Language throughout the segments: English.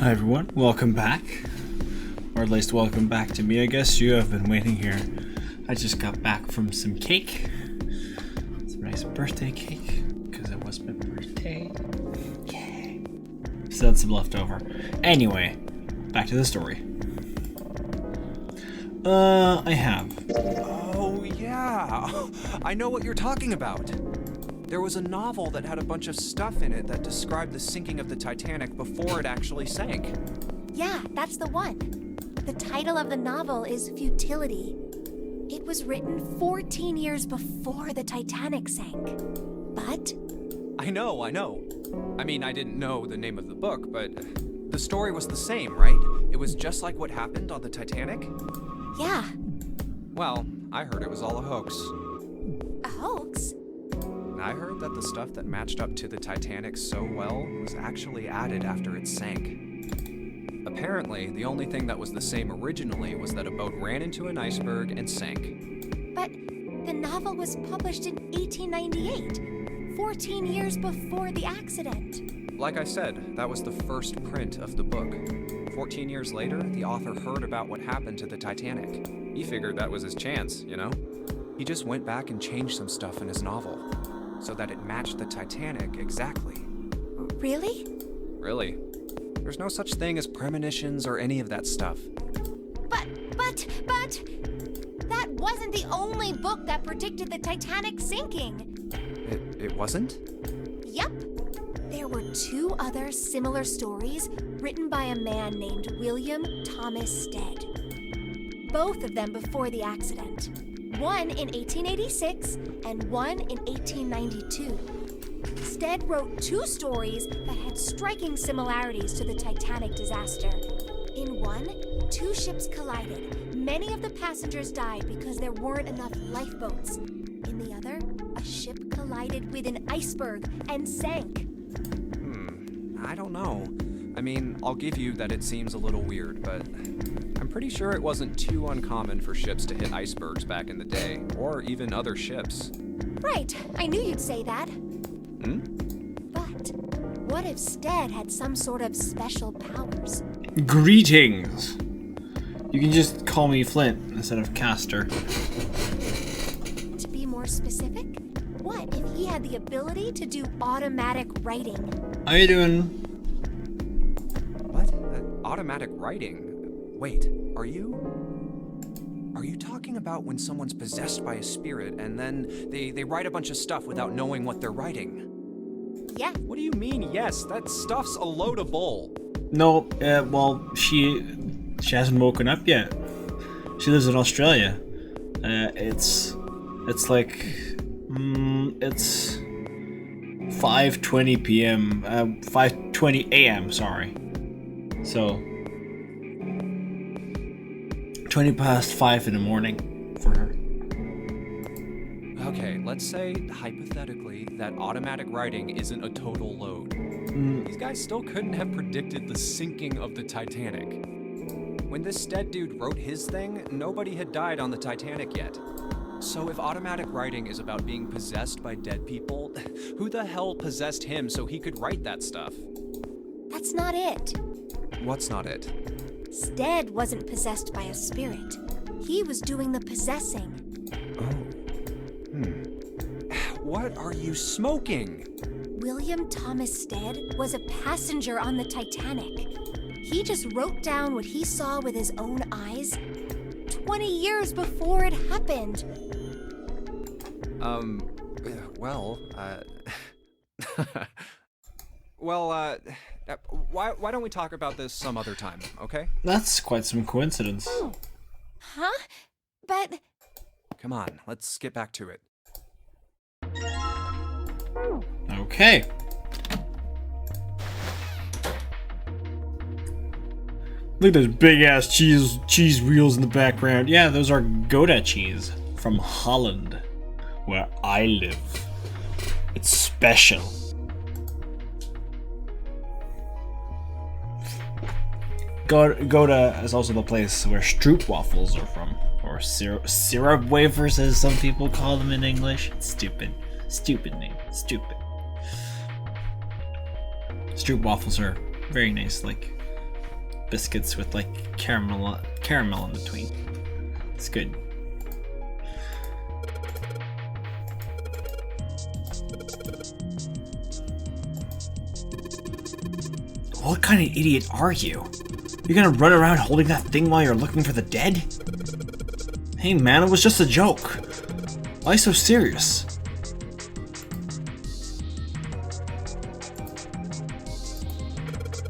Hi everyone, welcome back. Or at least welcome back to me, I guess. You have been waiting here. I just got back from some cake. Some nice birthday cake, because it was my birthday. Yay. So that's some leftover. Anyway, back to the story. I have. Oh, yeah. I know what you're talking about. There was a novel that had a bunch of stuff in it that described the sinking of the Titanic before it actually sank. Yeah, that's the one. The title of the novel is Futility. It was written 14 years before the Titanic sank. But... I know. I mean, I didn't know the name of the book, but the story was the same, right? It was just like what happened on the Titanic? yeah, Well, I heard it was all a hoax. a hoax? I heard that the stuff that matched up to the Titanic so well was actually added after it sank. Apparently, the only thing that was the same originally was that a boat ran into an iceberg and sank. But the novel was published in 1898, 14 years before the accident. Like I said, that was the first print of the book. 14 years later, the author heard about what happened to the Titanic. He figured that was his chance, you know? He just went back and changed some stuff in his novel, so that it matched the Titanic exactly. Really? Really. There's no such thing as premonitions or any of that stuff. But... That wasn't the only book that predicted the Titanic sinking. It wasn't? Yep. There were two other similar stories written by a man named William Thomas Stead. Both of them before the accident. One in 1886 and one in 1892. Stead wrote two stories that had striking similarities to the Titanic disaster. In one, two ships collided. Many of the passengers died because there weren't enough lifeboats. In the other, a ship collided with an iceberg and sank. I don't know. I mean, I'll give you that it seems a little weird, but I'm pretty sure it wasn't too uncommon for ships to hit icebergs back in the day, or even other ships. Right, I knew you'd say that. But what if Stead had some sort of special powers? Greetings! You can just call me Flint instead of Castor. To be more specific, what if he had the ability to do automatic writing? How you doing? What? Automatic writing? Wait, are you talking about when someone's possessed by a spirit and then they write a bunch of stuff without knowing what they're writing? Yeah, What do you mean, yes? That stuff's a load of bull. No, well, she hasn't woken up yet. She lives in Australia. It's like, it's 5:20 p.m. 5:20 a.m. Sorry. So 20 past 5 in the morning for her. Okay, let's say, hypothetically, that automatic writing isn't a total load. These guys still couldn't have predicted the sinking of the Titanic. When this Stead dude wrote his thing, nobody had died on the Titanic yet. So if automatic writing is about being possessed by dead people, who the hell possessed him so he could write that stuff? that's not it. What's not it? Stead wasn't possessed by a spirit. He was doing the possessing. What are you smoking? William Thomas Stead was a passenger on the Titanic. He just wrote down what he saw with his own eyes 20 years before it happened. Well, why don't we talk about this some other time, okay? That's quite some coincidence. Huh? But Come on, let's get back to it. Okay. Look at those big ass cheese wheels in the background. Yeah, those are Gouda cheese from Holland, where I live. It's special. Gouda is also the place where stroopwafels are from, or syrup wafers, as some people call them in English. It's stupid name. Stupid. Stroopwafels are very nice, like biscuits with like caramel in between. It's good. What kind of idiot are you? You're gonna run around holding that thing while you're looking for the dead? Hey man, it was just a joke. Why so serious?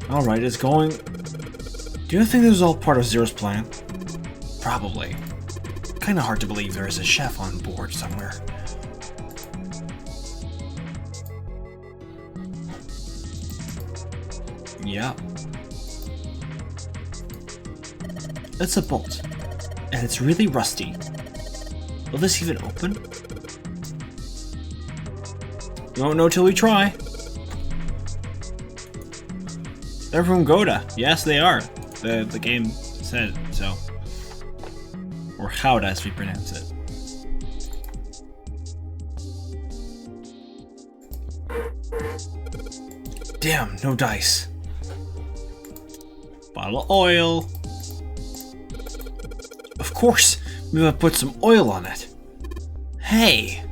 Alright, it's going... Do you think this was all part of Zero's plan? Probably. Kinda hard to believe there is a chef on board somewhere. Yeah. It's a bolt, and it's really rusty. Will this even open? You won't know till we try. They're from Goda. Yes, they are. The game said so. Or Howda as we pronounce it. Damn, no dice. Bottle of oil. Of course, we gotta put some oil on it. Hey!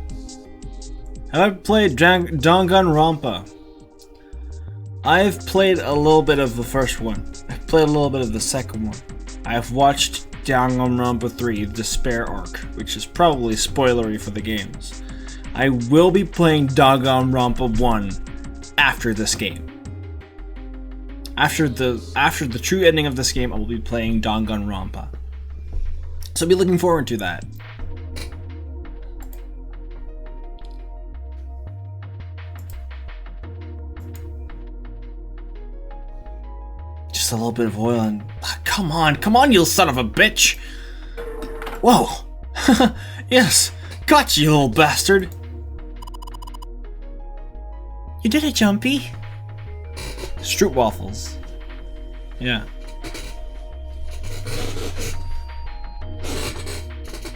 Have I played Danganronpa? I've played a little bit of the first one. I've played a little bit of the second one. I've watched Danganronpa 3, Despair Arc, which is probably spoilery for the games. I will be playing Danganronpa 1 after this game. After the true ending of this game, I will be playing Danganronpa. So I'll be looking forward to that. Just a little bit of oil and... Come on, you son of a bitch! Whoa! Yes! Got you, little bastard! You did it, Jumpy! Stroop waffles. Yeah.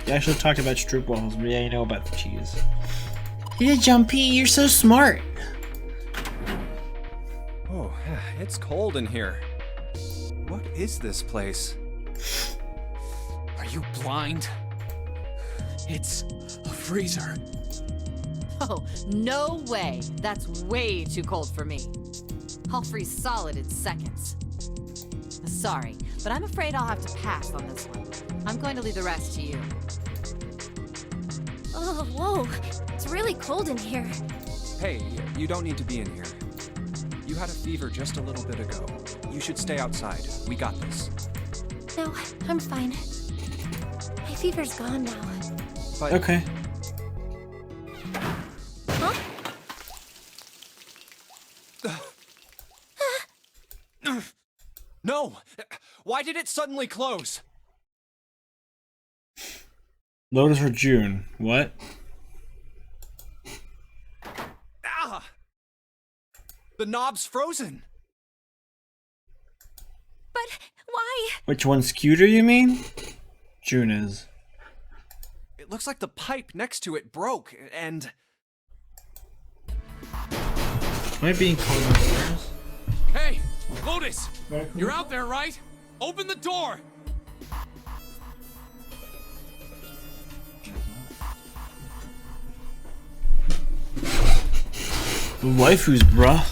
You actually talked about Stroop waffles, but yeah, you know about the cheese. You did, Jumpy! You're so smart! Oh, it's cold in here. What is this place? Are you blind? It's a freezer. Oh, no way. That's way too cold for me. I'll freeze solid in seconds. Sorry, but I'm afraid I'll have to pass on this one. I'm going to leave the rest to you. Oh, whoa. It's really cold in here. Hey, you don't need to be in here. You had a fever just a little bit ago. You should stay outside. We got this. No, I'm fine. My fever's gone now. But Okay. Huh? No! Why did it suddenly close? Lotus or June? What? Ah! The knob's frozen. But why? Which one's Scooter, you mean? June is. It looks like the pipe next to it broke, and... Am I being called upstairs? Hey, Lotus! You're out there, right? Open the door! The waifus, bruh.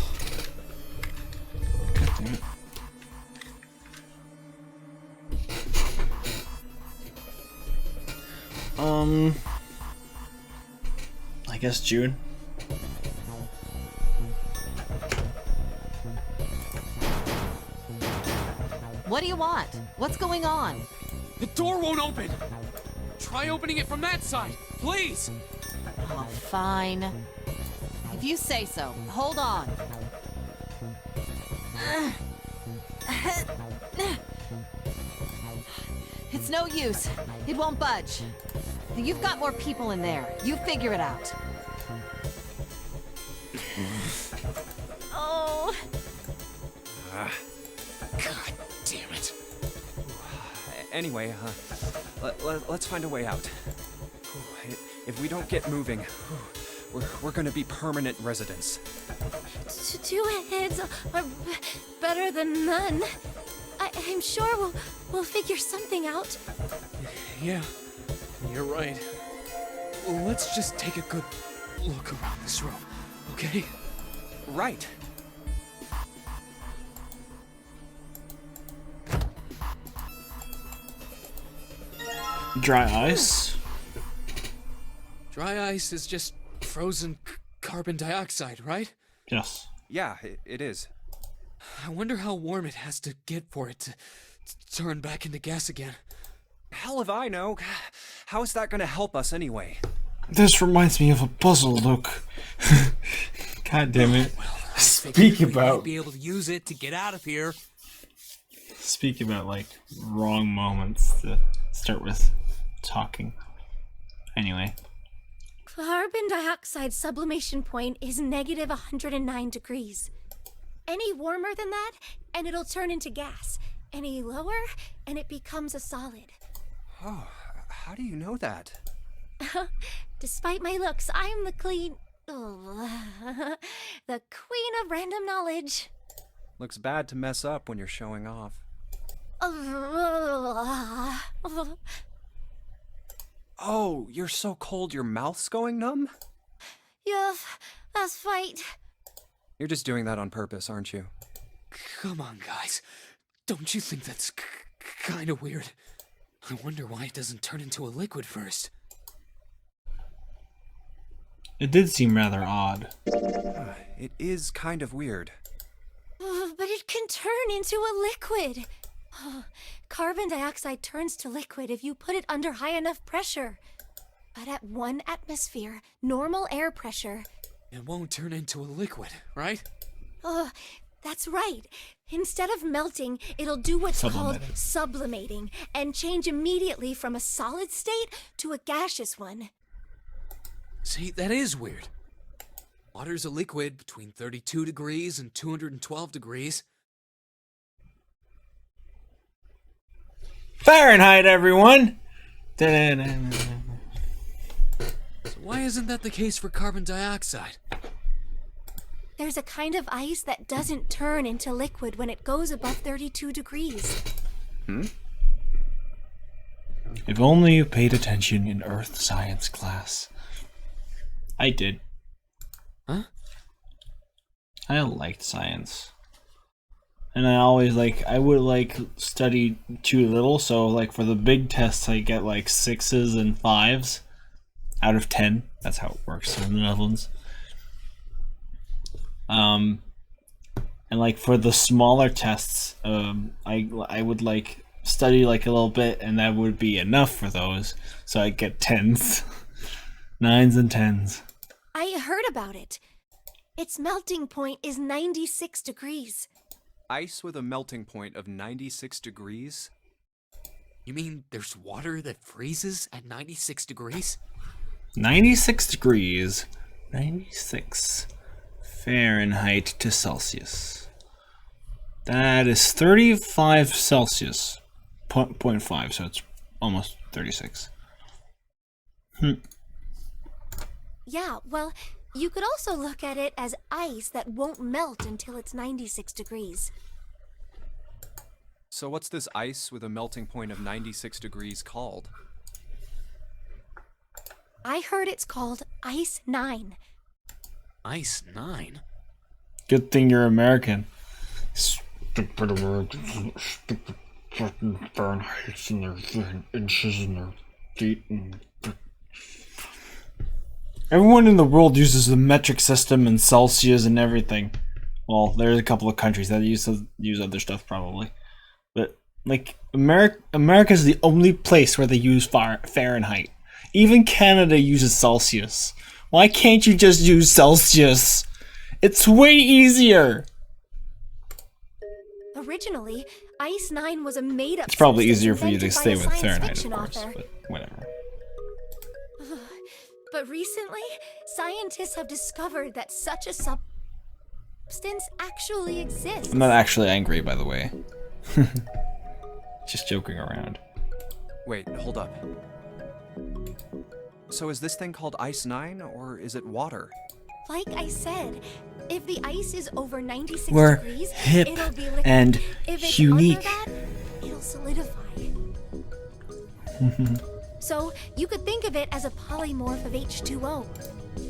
God damn it. I guess June. What do you want? What's going on? The door won't open! Try opening it from that side, please! Oh, fine. If you say so. Hold on. It's no use. It won't budge. You've got more people in there. You figure it out. Oh. God damn it. Anyway, let's find a way out. If we don't get moving, we're gonna be permanent residents. Two heads are better than none. I'm sure we'll figure something out. Yeah, you're right. Let's just take a good look around this room, okay? Right. Dry ice. Dry ice is just frozen carbon dioxide, right? Yes. Yeah, it is. I wonder how warm it has to get for it to turn back into gas again. Hell if I know. How is that gonna help us anyway? This reminds me of a puzzle, Luke. God damn it. Speak about be able to use it to get out of here. Speak about like wrong moments to start with talking. Anyway. Carbon dioxide sublimation point is negative 109 degrees. Any warmer than that, and it'll turn into gas. Any lower, and it becomes a solid. Oh, how do you know that? Despite my looks, I'm the the queen of random knowledge. Looks bad to mess up when you're showing off. Oh, you're so cold your mouth's going numb? Yeah, that's right. You're just doing that on purpose, aren't you? Come on, guys. Don't you think that's kind of weird? I wonder why it doesn't turn into a liquid first. It did seem rather odd. It is kind of weird. But it can turn into a liquid. Carbon dioxide turns to liquid if you put it under high enough pressure. But at 1 atmosphere, normal air pressure... It won't turn into a liquid, right? That's right. Instead of melting, it'll do what's called sublimating and change immediately from a solid state to a gaseous one. See, that is weird. Water's a liquid between 32 degrees and 212 degrees. Fahrenheit, everyone! So why isn't that the case for carbon dioxide? There's a kind of ice that doesn't turn into liquid when it goes above 32 degrees. If only you paid attention in Earth science class. I did. Huh? I liked science. And I would study too little, so like for the big tests I get like 6s and 5s out of 10. That's how it works in the Netherlands. And like for the smaller tests, I would like study like a little bit, and that would be enough for those. So I get 10s, 9s and 10s. I heard about it. Its melting point is 96 degrees. Ice with a melting point of 96 degrees? You mean there's water that freezes at 96 degrees? 96 degrees. 96 Fahrenheit to Celsius. That is 35 Celsius. 0.5, so it's almost 36. Yeah, well, you could also look at it as ice that won't melt until it's 96 degrees. So what's this ice with a melting point of 96 degrees called? I heard it's called Ice 9. Ice 9? Good thing you're American. Stupid Americans. Stupid fucking Fahrenheit in their inches in their feet. Everyone in the world uses the metric system and Celsius and everything. Well, there's a couple of countries that use other stuff probably. But like America's the only place where they use Fahrenheit. Even Canada uses Celsius. Why can't you just use Celsius? It's way easier. Originally, Ice 9 was a made-up. It's probably substance easier for you to invented by stay a with science Fahrenheit, of fiction course, author. but whatever. But recently, scientists have discovered that such a substance actually exists. I'm not actually angry, by the way. Just joking around. Wait, hold up. So is this thing called Ice 9, or is it water? Like I said, if the ice is over 96 We're degrees, hip it'll be liquid. and If it's unique. under that, solidify. So you could think of it as a polymorph of H2O.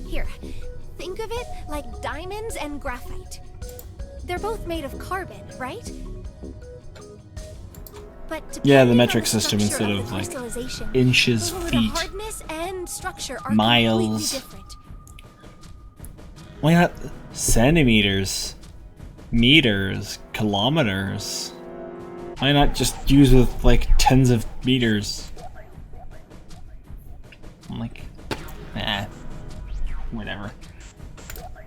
Here, think of it like diamonds and graphite. They're both made of carbon, right? But Yeah, the depending metric on the system structure instead the of, like, crystallization, inches, the feet, hardness and structure are miles. completely different. Why not centimeters, meters, kilometers? Why not just use with like tens of meters? I'm like, whatever.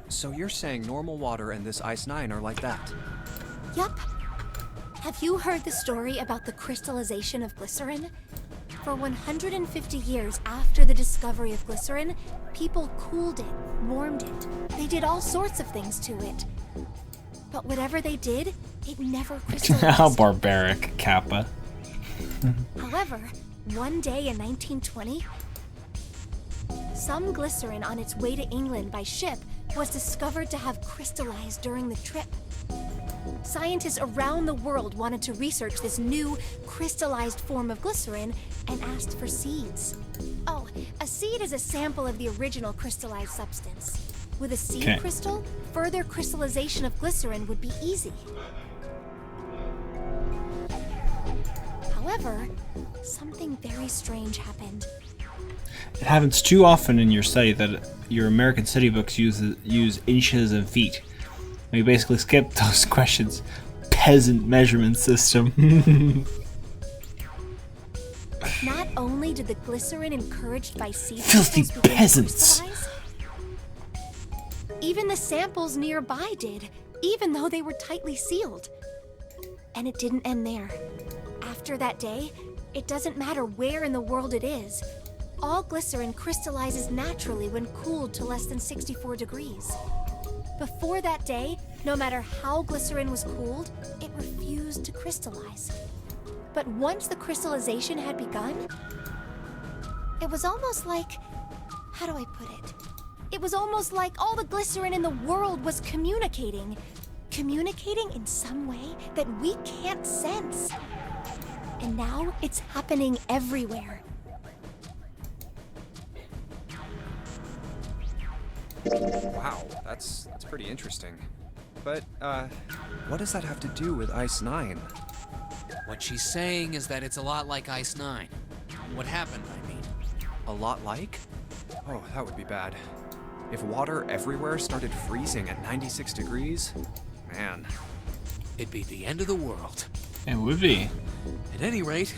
So you're saying normal water and this Ice 9 are like that? Yup. Have you heard the story about the crystallization of glycerin? For 150 years after the discovery of glycerin, people cooled it, warmed it. They did all sorts of things to it. But whatever they did, it never crystallized. How barbaric, Kappa. However, one day in 1920, some glycerin on its way to England by ship was discovered to have crystallized during the trip. Scientists around the world wanted to research this new crystallized form of glycerin and asked for seeds. Oh, a seed is a sample of the original crystallized substance. With a seed Okay. crystal, further crystallization of glycerin would be easy. However, something very strange happened. It happens too often in your study that your American study books use inches and feet. We basically skip those questions. Peasant measurement system. Not only did the glycerin encouraged by seed Filthy crystals begin to peasants. crystallize, even the samples nearby did, even though they were tightly sealed. And it didn't end there. After that day, it doesn't matter where in the world it is. All glycerin crystallizes naturally when cooled to less than 64 degrees. Before that day, no matter how glycerin was cooled, it refused to crystallize. But once the crystallization had begun, it was almost like, how do I put it? It was almost like all the glycerin in the world was communicating. Communicating in some way that we can't sense. And now it's happening everywhere. Wow, that's pretty interesting. But, what does that have to do with Ice 9? What she's saying is that it's a lot like Ice 9. What happened, I mean. A lot like? Oh, that would be bad. If water everywhere started freezing at 96 degrees, man. It'd be the end of the world. It would be. At any rate,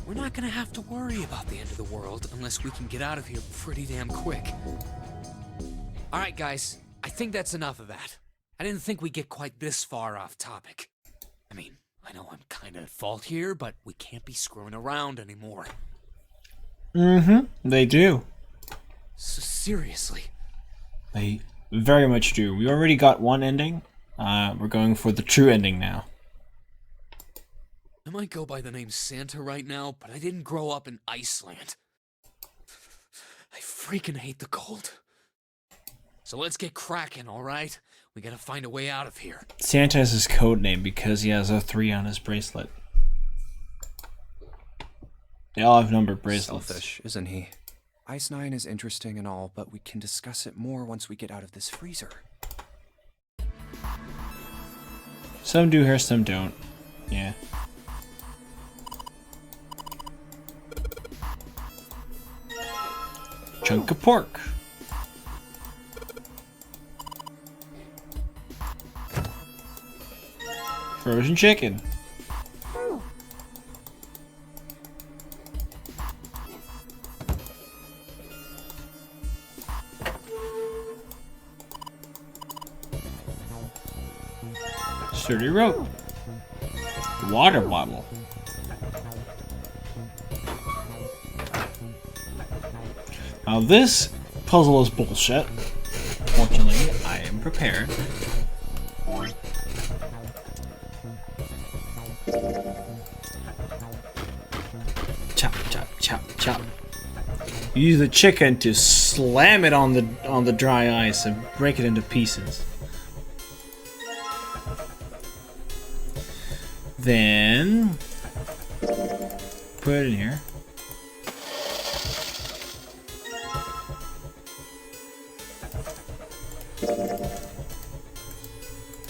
we're not gonna have to worry about the end of the world unless we can get out of here pretty damn quick. Alright guys, I think that's enough of that. I didn't think we'd get quite this far off topic. I mean, I know I'm kinda at fault here, but we can't be screwing around anymore. They do. So seriously. They very much do. We already got one ending. We're going for the true ending now. I might go by the name Santa right now, but I didn't grow up in Iceland. I freaking hate the cold. So let's get cracking, alright? We gotta find a way out of here. Santa is his code name because he has a 3 on his bracelet. They all have numbered bracelets. Selfish, isn't he? Ice 9 is interesting and all, but we can discuss it more once we get out of this freezer. Some do here, some don't. Yeah. Chunk of pork. Frozen chicken. Sturdy rope. Water bottle. Now this puzzle is bullshit. Fortunately, I am prepared. Chop, chop, chop, chop. Use the chicken to slam it on the dry ice and break it into pieces. Then put it in here.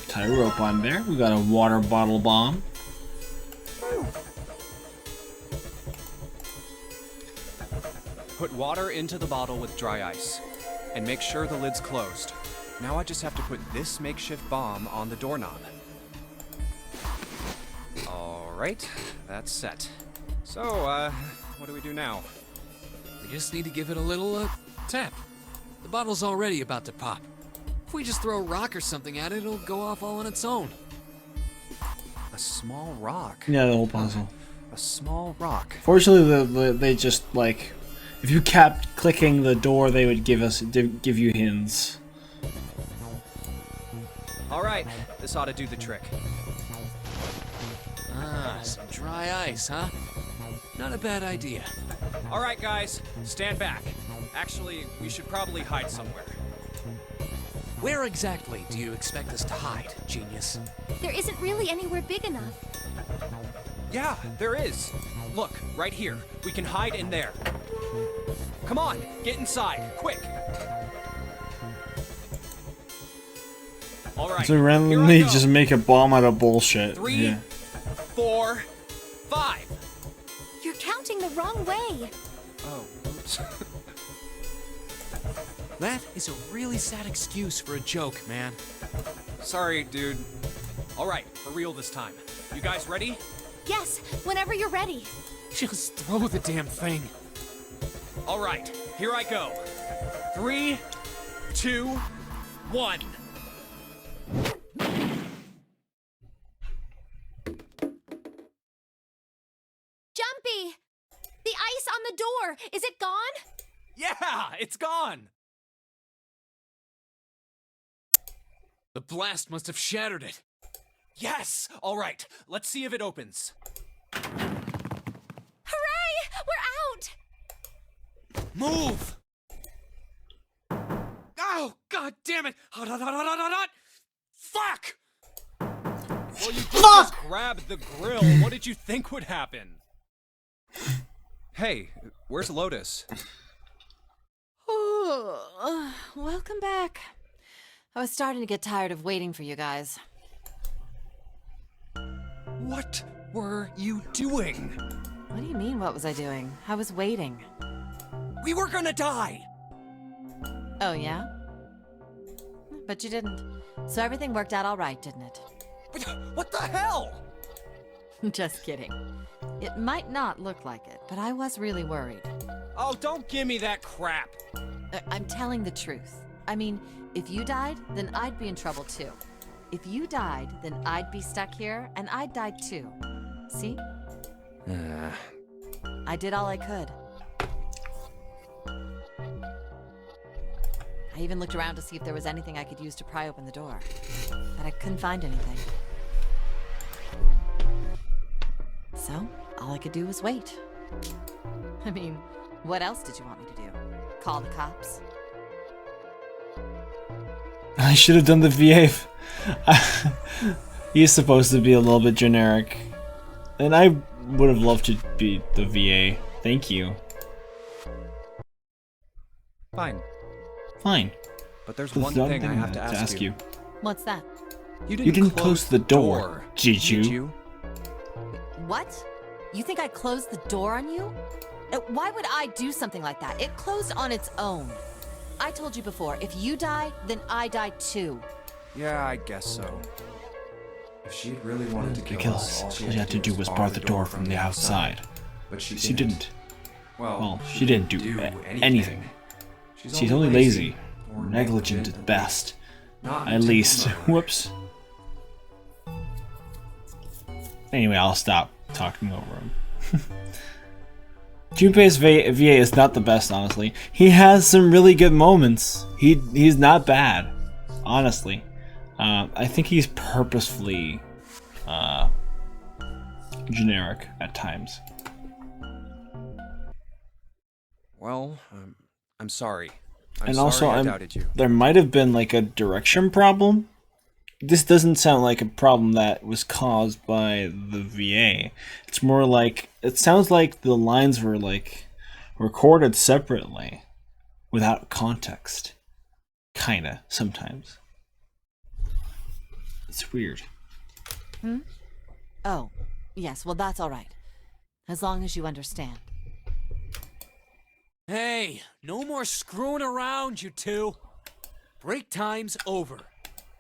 Tie a rope on there. We got a water bottle bomb. Put water into the bottle with dry ice, and make sure the lid's closed. Now I just have to put this makeshift bomb on the doorknob. Alright, that's set. So, what do we do now? We just need to give it a little, tap. The bottle's already about to pop. If we just throw a rock or something at it, it'll go off all on its own. A small rock. Yeah, the whole puzzle. A small rock. Fortunately, they just like, if you kept clicking the door, they would give you hints. Alright, this ought to do the trick. Ah, some dry ice, huh? Not a bad idea. Alright, guys, stand back. Actually, we should probably hide somewhere. Where exactly do you expect us to hide, genius? There isn't really anywhere big enough. Yeah, there is. Look, right here. We can hide in there. Come on, get inside, quick. All right. So here I randomly go. just make a bomb out of bullshit. 3, Yeah. 4, 5. You're counting the wrong way. Oh, oops. That is a really sad excuse for a joke, man. Sorry, dude. All right, for real this time. You guys ready? Yes, whenever you're ready. Just throw the damn thing. All right, here I go. 3, 2, 1. Jumpy! The ice on the door, is it gone? Yeah, it's gone. The blast must have shattered it. Yes. All right, let's see if it opens. Hooray! We're out! Move! Oh, god damn it! Hot, hot, hot, hot, hot, hot, hot! Fuck! Well, you did just grab the grill. What did you think would happen? Hey, where's Lotus? Oh, welcome back. I was starting to get tired of waiting for you guys. What were you doing? What do you mean, what was I doing? I was waiting. We were gonna die. Oh, yeah? But you didn't. So everything worked out all right, didn't it? What the hell? Just kidding. It might not look like it, but I was really worried. Oh, don't give me that crap. I'm telling the truth. I mean, if you died, then I'd be in trouble too. If you died, then I'd be stuck here, and I'd die too. See? I did all I could. I even looked around to see if there was anything I could use to pry open the door, but I couldn't find anything. So, all I could do was wait. I mean, what else did you want me to do? Call the cops? I should have done the VA. He's supposed to be a little bit generic. And I would have loved to be the VA. Thank you. Fine. Fine. But there's There's one one thing I have to ask you. What's that? You didn't close the door, did you? What? You think I closed the door on you? Why would I do something like that? It closed on its own. I told you before, if you die, then I die too. Yeah, I guess so. If she really wanted to Kill us. All she had to do was bar the door from the outside. But She didn't. Well, She didn't do anything. She's only lazy, or negligent at best. At least. Whoops. Anyway, I'll stop talking over him. Junpei's VA is not the best, honestly. He has some really good moments. He's not bad, honestly. I think he's purposefully generic at times. Well, I'm sorry. And sorry also, I doubted you. there might have been like a direction problem, this doesn't sound like a problem that was caused by the VA. It's more like, it sounds like the lines were like recorded separately without context. Kinda, sometimes. It's weird. Oh, yes, well, that's all right. As long as you understand. Hey, no more screwing around, you two. Break time's over.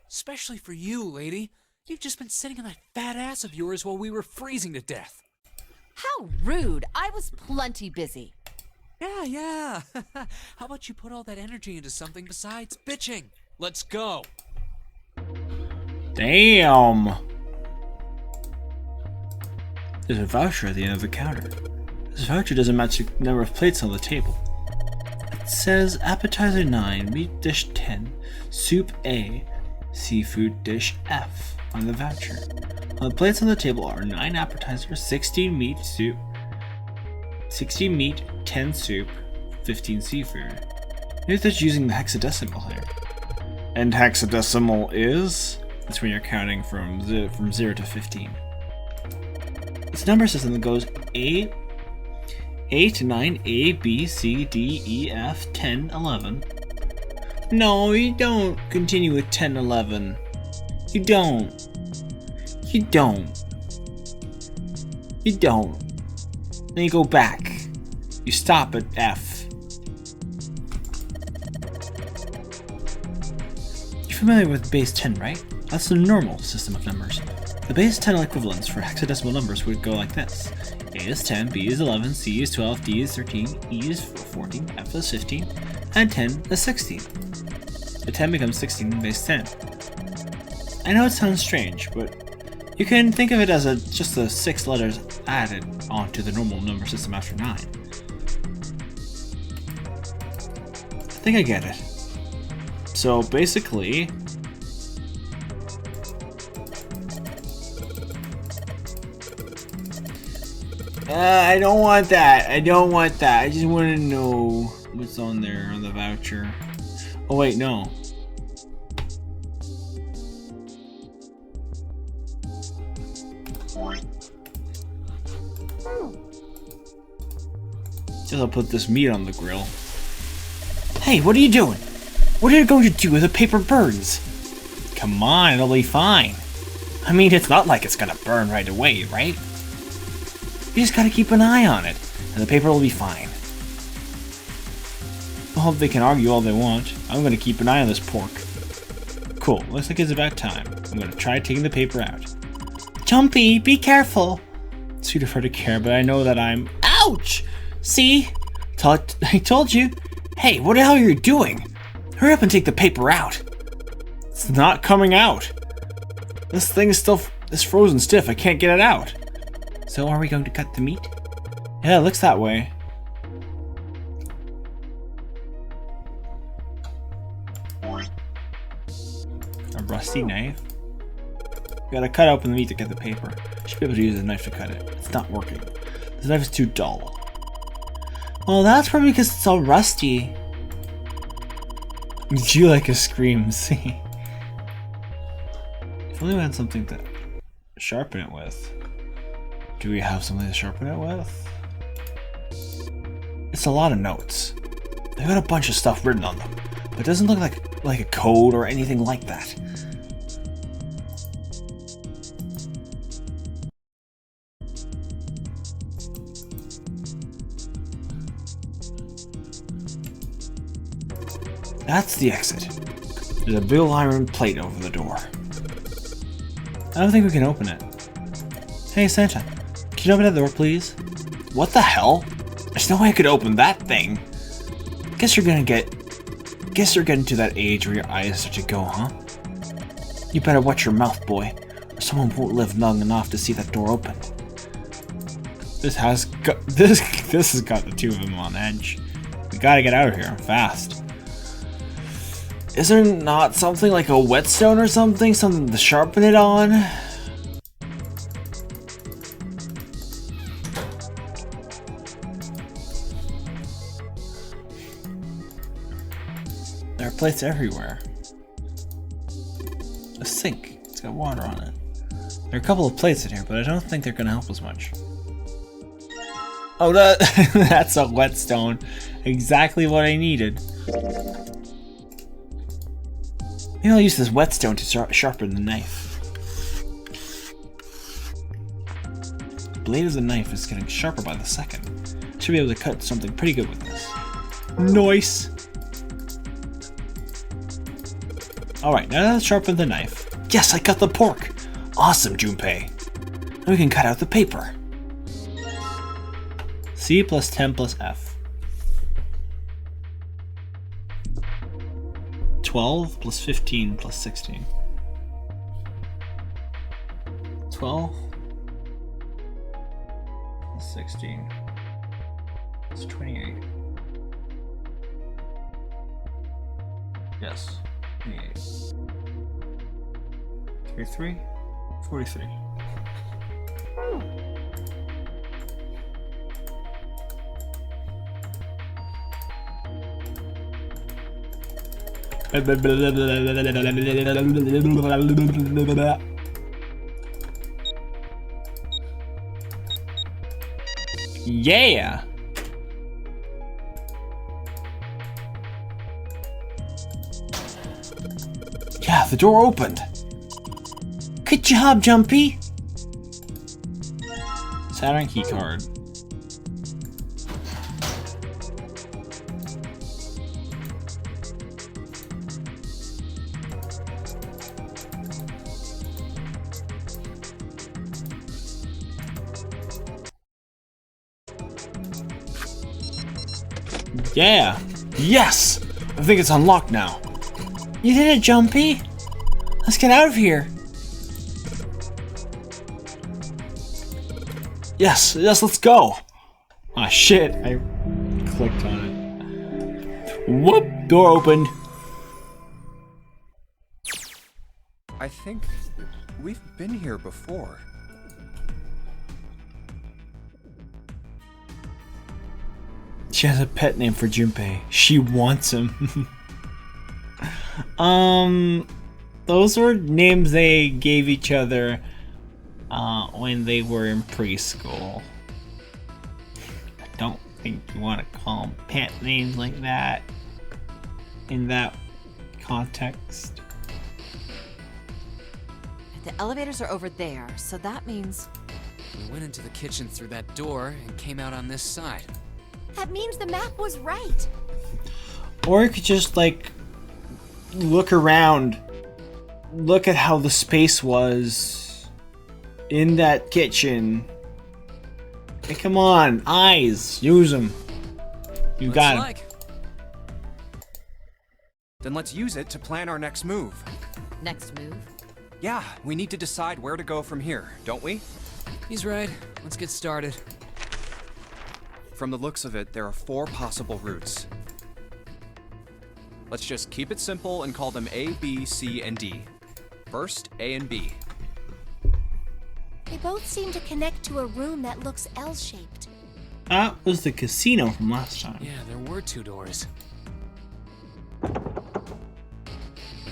Especially for you, lady. You've just been sitting on that fat ass of yours while we were freezing to death. How rude! I was plenty busy. Yeah. How about you put all that energy into something besides bitching? Let's go. Damn! There's a voucher at the end of the counter. This voucher doesn't match the number of plates on the table. It says appetizer 9, meat dish 10, soup A, seafood dish F on the voucher. On the plates on the table are 9 appetizers, 16 meat, 10 soup, 15 seafood. Maybe they're using the hexadecimal here. And hexadecimal is? That's when you're counting from 0 to 15. It's a number system that goes A to 9, A, B, C, D, E, F, 10, 11. No, you don't continue with 10, 11. You don't. You don't. You don't. Then you go back. You stop at F. You're familiar with base 10, right? That's the normal system of numbers. The base 10 equivalents for hexadecimal numbers would go like this. A is 10, B is 11, C is 12, D is 13, E is 14, F is 15, and 10 is 16. The 10 becomes 16 in base 10. I know it sounds strange, but you can think of it as just the 6 letters added onto the normal number system after 9. I think I get it. So basically, I don't want that. I don't want that. I just want to know what's on there on the voucher. Oh wait, no. Just I'll put this meat on the grill. Hey, what are you doing? What are you going to do if the paper burns? Come on, it'll be fine. I mean, it's not like it's gonna burn right away, right? You just gotta keep an eye on it, and the paper will be fine. Well, they can argue all they want. I'm gonna keep an eye on this pork. Cool, looks like it's about time. I'm gonna try taking the paper out. Jumpy, be careful! Sweet of her to care, but I know that I'm... Ouch! See? I told you. Hey, what the hell are you doing? Hurry up and take the paper out. It's not coming out. This thing is still frozen stiff. I can't get it out. So are we going to cut the meat? Yeah, it looks that way. A rusty knife. We gotta cut open the meat to get the paper. Should be able to use a knife to cut it. It's not working. This knife is too dull. Well, that's probably because it's all rusty. Did you like a scream? See? If only we had something to sharpen it with. Do we have something to sharpen it with? It's a lot of notes. They've got a bunch of stuff written on them, but it doesn't look like a code or anything like that. That's the exit. There's a big iron plate over the door. I don't think we can open it. Hey Santa, can you open that door please? What the hell? There's no way I could open that thing. Guess you're getting to that age where your eyes start to go, huh? You better watch your mouth, boy, or someone won't live long enough to see that door open. This has got the two of them on edge. We gotta get out of here fast. Is there not something like a whetstone or something? Something to sharpen it on? There are plates everywhere. A sink. It's got water on it. There are a couple of plates in here, but I don't think they're gonna help us much. Oh, that's a whetstone. Exactly what I needed. Maybe I'll use this whetstone to sharpen the knife. The blade of the knife is getting sharper by the second. Should be able to cut something pretty good with this. Nice! Alright, now that I've sharpened the knife. Yes, I cut the pork! Awesome, Junpei. Now we can cut out the paper. C plus 10 plus F. 12 plus 15 plus 16. 12 plus 16. It's 28. Yes, 28. 33? 43. Yeah! Yeah, the door opened. Good job, Jumpy! Saturn key card. Yeah! Yes! I think it's unlocked now. You did it, Jumpy! Let's get out of here! Yes, let's go! Ah, shit, I clicked on it. Whoop! Door opened. I think we've been here before. She has a pet name for Junpei. She wants him. Those were names they gave each other when they were in preschool. I don't think you want to call them pet names like that in that context. The elevators are over there, so that means... We went into the kitchen through that door and came out on this side. That means the map was right. Or you could just, like, look around. Look at how the space was in that kitchen. Hey, come on, eyes, use them. You got it. Then let's use it to plan our next move. Next move? Yeah, we need to decide where to go from here, don't we? He's right. Let's get started. From the looks of it, there are 4 possible routes. Let's just keep it simple and call them A, B, C, and D. First, A and B. They both seem to connect to a room that looks L-shaped. That was the casino from last time. Yeah, there were 2 doors. But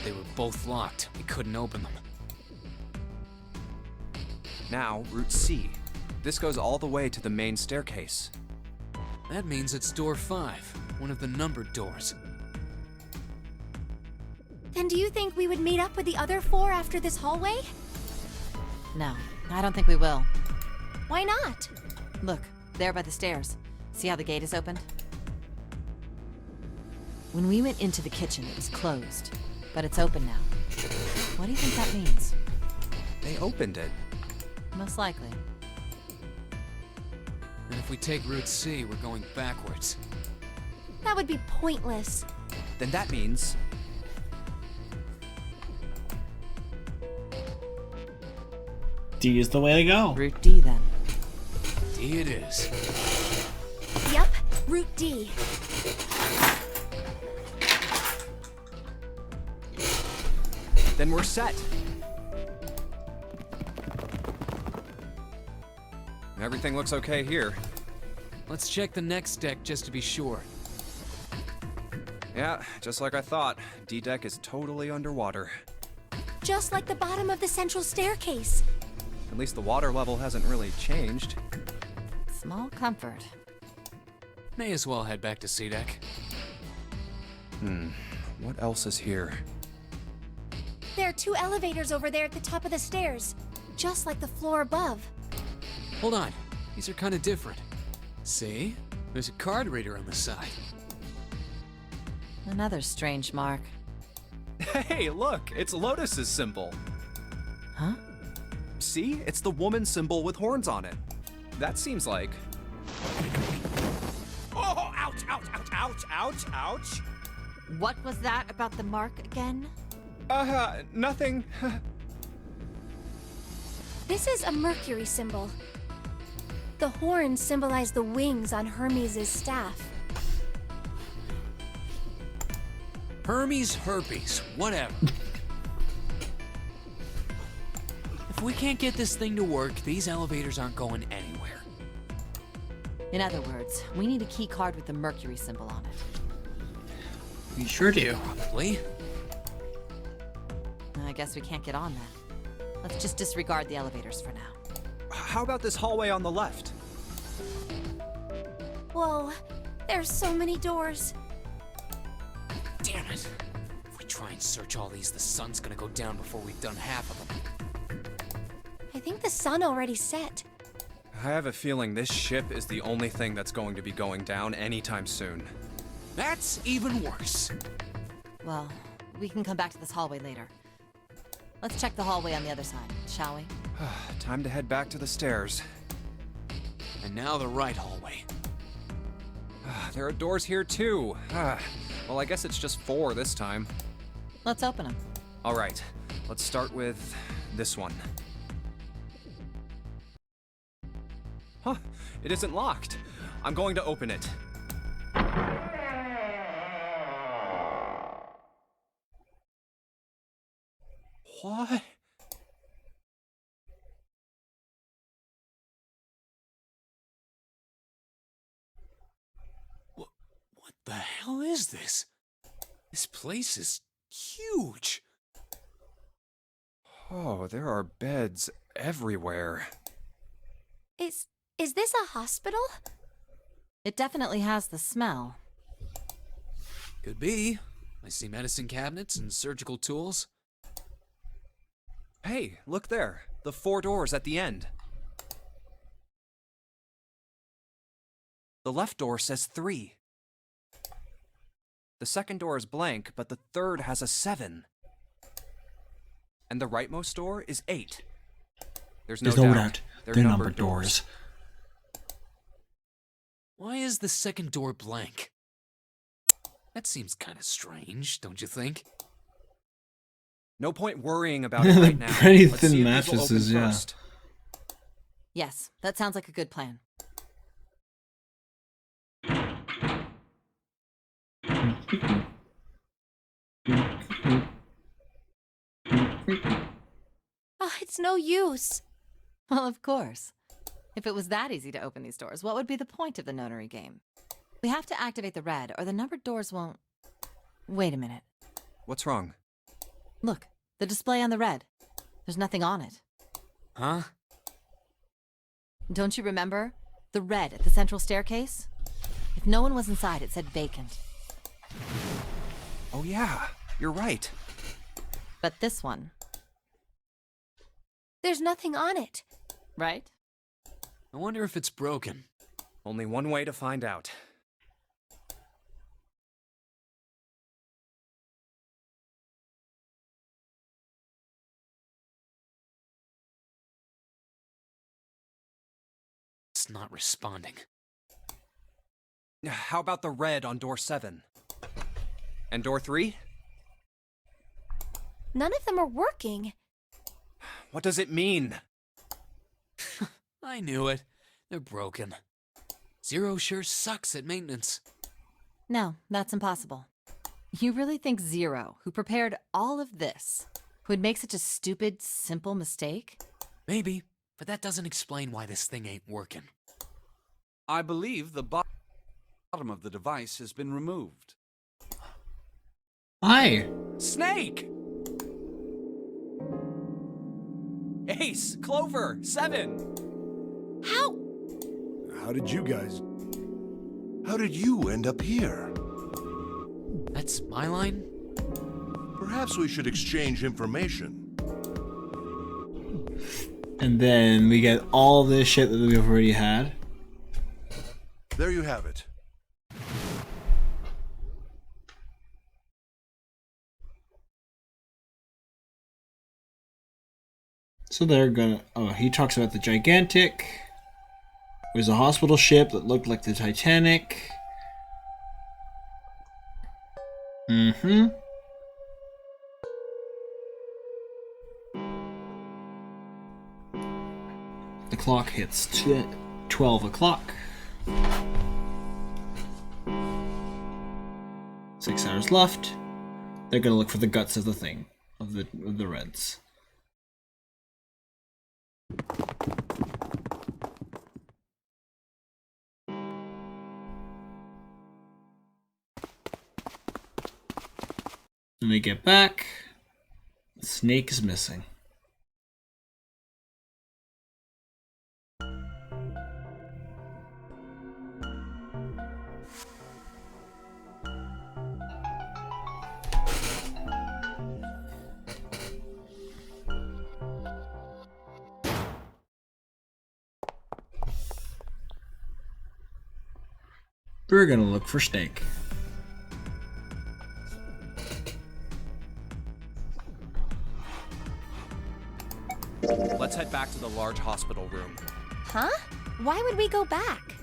they were both locked. We couldn't open them. Now, Route C. This goes all the way to the main staircase. That means it's door 5, one of the numbered doors. Then do you think we would meet up with the other 4 after this hallway? No, I don't think we will. Why not? Look, there by the stairs. See how the gate is opened? When we went into the kitchen, it was closed, but it's open now. What do you think that means? They opened it. Most likely. And if we take Route C, we're going backwards. That would be pointless. Then that means... D is the way to go. Route D, then. D it is. Yep, Route D. Then we're set. Everything looks okay here. Let's check the next deck just to be sure. Yeah, just like I thought. D-Deck is totally underwater. just like the bottom of the central staircase. At least the water level hasn't really changed. Small comfort. May as well head back to C-Deck. What else is here? There are 2 elevators over there at the top of the stairs, just like the floor above. Hold on, these are kind of different. See? There's a card reader on the side. Another strange mark. Hey, look, it's Lotus's symbol. Huh? See? It's the woman symbol with horns on it. That seems like... Oh, ouch, ouch, ouch, ouch, ouch, ouch. What was that about the mark again? Nothing. This is a Mercury symbol. The horns symbolize the wings on Hermes' staff. Hermes herpes, whatever. If we can't get this thing to work, these elevators aren't going anywhere. In other words, we need a key card with the Mercury symbol on it. We sure do. Probably. I guess we can't get on then. Let's just disregard the elevators for now. How about this hallway on the left? Whoa, there's so many doors. Damn it. If we try and search all these, the sun's gonna go down before we've done half of them. I think the sun already set. I have a feeling this ship is the only thing that's going to be going down anytime soon. That's even worse. Well, we can come back to this hallway later. Let's check the hallway on the other side, shall we? Time to head back to the stairs. And now the right hallway. There are doors here too. Well, I guess it's just 4 this time. Let's open them. All right, let's start with this one. Huh, it isn't locked. I'm going to open it. What? What the hell is this? This place is huge. Oh, there are beds everywhere. Is this a hospital? It definitely has the smell. Could be. I see medicine cabinets and surgical tools. Hey, look there. The 4 doors at the end. The left door says 3. The second door is blank, but the third has a 7. And the rightmost door is 8. There's no doubt. They're numbered doors. Why is the second door blank? That seems kind of strange, don't you think? No point worrying about it The right now. pretty Let's thin see if this will mattresses, open yeah. first. Yes, that sounds like a good plan. Oh, it's no use. Well, of course. If it was that easy to open these doors, what would be the point of the notary game? We have to activate the red, or the numbered doors won't... Wait a minute. What's wrong? Look, the display on the red. There's nothing on it. Huh? Don't you remember? The red at the central staircase? If no one was inside, it said vacant. Oh yeah, you're right. But this one, There's nothing on it. right? I wonder if it's broken. Only one way to find out. It's not responding. How about the red on door 7? And door 3? None of them are working. What does it mean? I knew it. They're broken. Zero sure sucks at maintenance. No, that's impossible. You really think Zero, who prepared all of this, would make such a stupid, simple mistake? Maybe, but that doesn't explain why this thing ain't working. I believe the bottom of the device has been removed. Hi. Snake! Ace, Clover, 7. How? How did you end up here? That's my line? Perhaps we should exchange information. And then we get all this shit that we've already had. There you have it. So they're gonna. Oh, he talks about the Gigantic. It was a hospital ship that looked like the Titanic. Mm-hmm. The clock hits 12 o'clock. 6 hours left. They're gonna look for the guts of the thing, of the Reds. When they get back, Snake is missing. We're gonna look for Snake. Let's head back to the large hospital room. Huh? Why would we go back?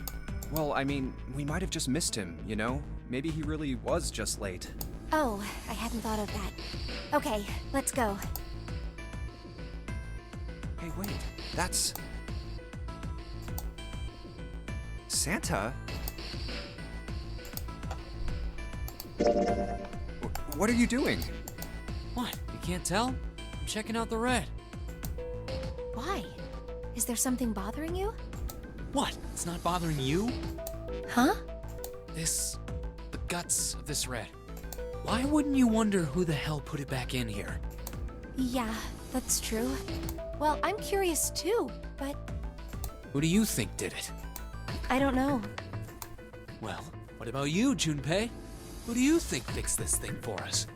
Well, I mean, we might have just missed him, you know? Maybe he really was just late. Oh, I hadn't thought of that. Okay, let's go. Hey, wait. That's... Santa? What are you doing? What? You can't tell? I'm checking out the red. Why? Is there something bothering you? What? It's not bothering you? Huh? The guts of this red. Why wouldn't you wonder who the hell put it back in here? Yeah, that's true. Well, I'm curious too, but Who do you think did it? I don't know. Well, what about you, Junpei? Who do you think fixed this thing for us?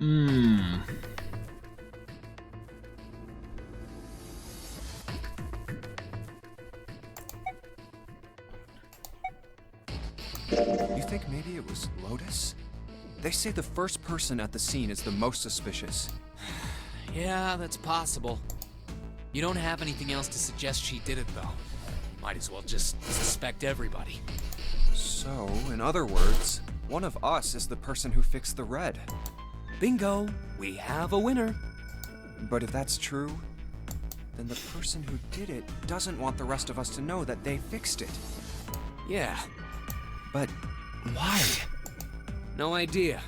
You think maybe it was Lotus? They say the first person at the scene is the most suspicious. Yeah, that's possible. You don't have anything else to suggest she did it, though. Might as well just suspect everybody. So, in other words, one of us is the person who fixed the red. Bingo! We have a winner. But if that's true, then the person who did it doesn't want the rest of us to know that they fixed it. Yeah, But why? no idea.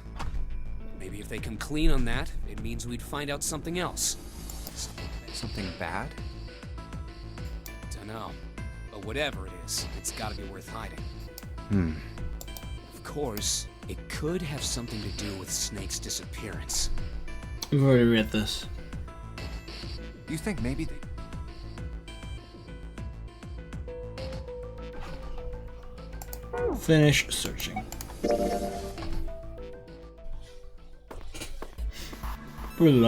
Maybe if they come clean on that, it means we'd find out something else. Something bad? Dunno. But whatever it is, it's gotta be worth hiding. Of course, it could have something to do with Snake's disappearance. We've already read this. You think maybe they... Finish searching. We've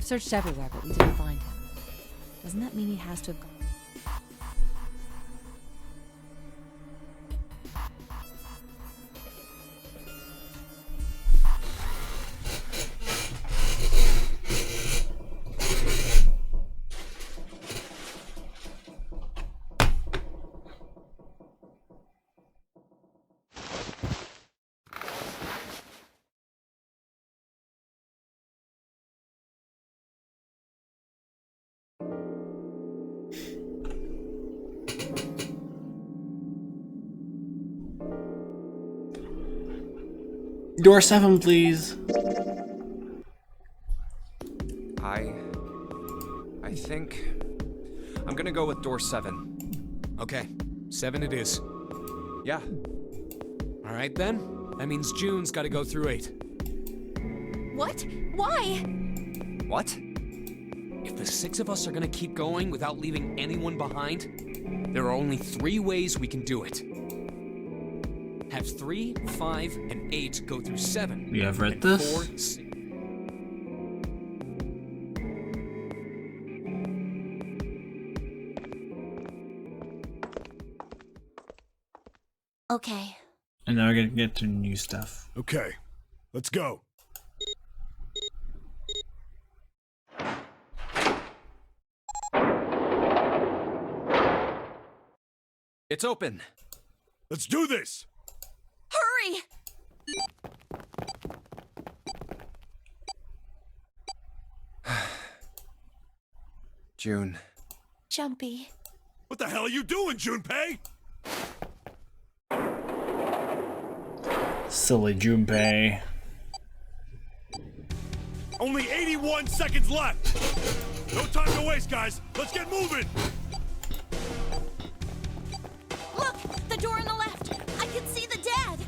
searched everywhere, but we didn't find him. Doesn't that mean he has to have gone? Door 7, please. I I think I'm gonna go with door 7. Okay, 7 it is. Yeah. All right then. That means June's got to go through 8. What? Why? What? If the 6 of us are gonna keep going without leaving anyone behind, there are only 3 ways we can do it. Have 3, 5, and 8 go through 7. We have read and this? 4, 6. Okay. And now we're gonna get to new stuff. Okay, let's go. It's open. Let's do this! Hurry! June. Jumpy. What the hell are you doing, Junpei? Silly Junpei. Only 81 seconds left! No time to waste, guys! Let's get moving! Look! The door on the left! I can see the dead!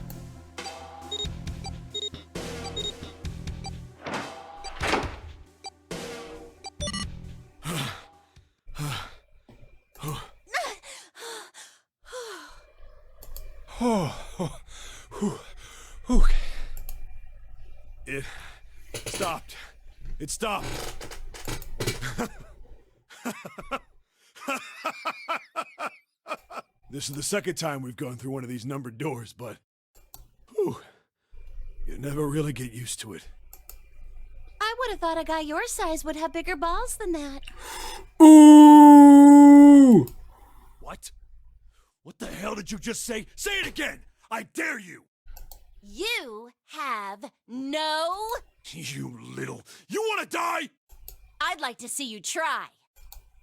It stopped. It stopped. This is the second time we've gone through one of these numbered doors, but whew, you never really get used to it. I would have thought a guy your size would have bigger balls than that. Ooh! What? What the hell did you just say? Say it again! I dare you! You have no... You little... You wanna die? I'd like to see you try.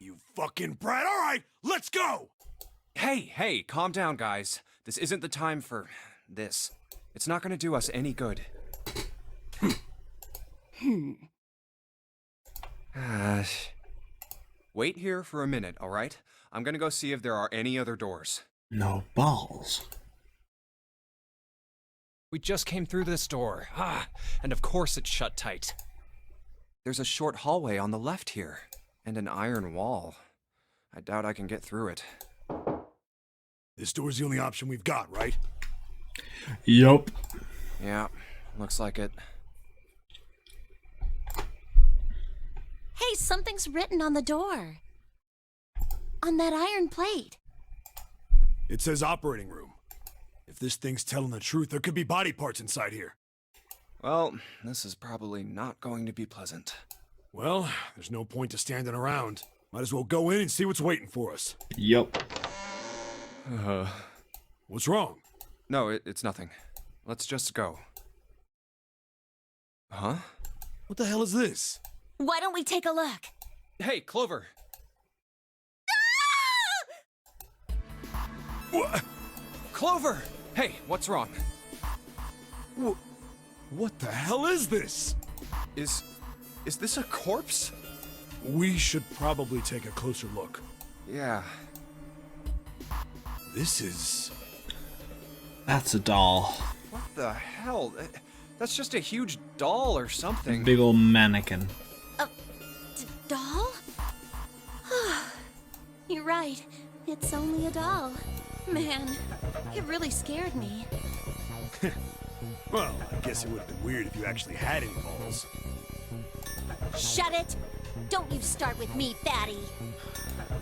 You fucking brat! Alright, let's go! Hey, calm down, guys. This isn't the time for this. It's not gonna do us any good. Wait here for a minute, alright? I'm gonna go see if there are any other doors. No balls. We just came through this door. And of course it's shut tight. There's a short hallway on the left here, and an iron wall. I doubt I can get through it. This door's the only option we've got, right? Yup. Yeah, looks like it. Hey, something's written on the door. On that iron plate. It says operating room. If this thing's telling the truth, there could be body parts inside here. Well, this is probably not going to be pleasant. Well, there's no point to standing around. Might as well go in and see what's waiting for us. Yup. What's wrong? No, it's nothing. Let's just go. Huh? What the hell is this? Why don't we take a look? Hey, Clover! What? Clover! Hey, what's wrong? What the hell is this? Is this a corpse? We should probably take a closer look. Yeah. This is... That's a doll. What the hell? That's just a huge doll or something. Big old mannequin. Doll? You're right. It's only a doll. Man, it really scared me. Well, I guess it would have been weird if you actually had any balls. Shut it! Don't you start with me, fatty.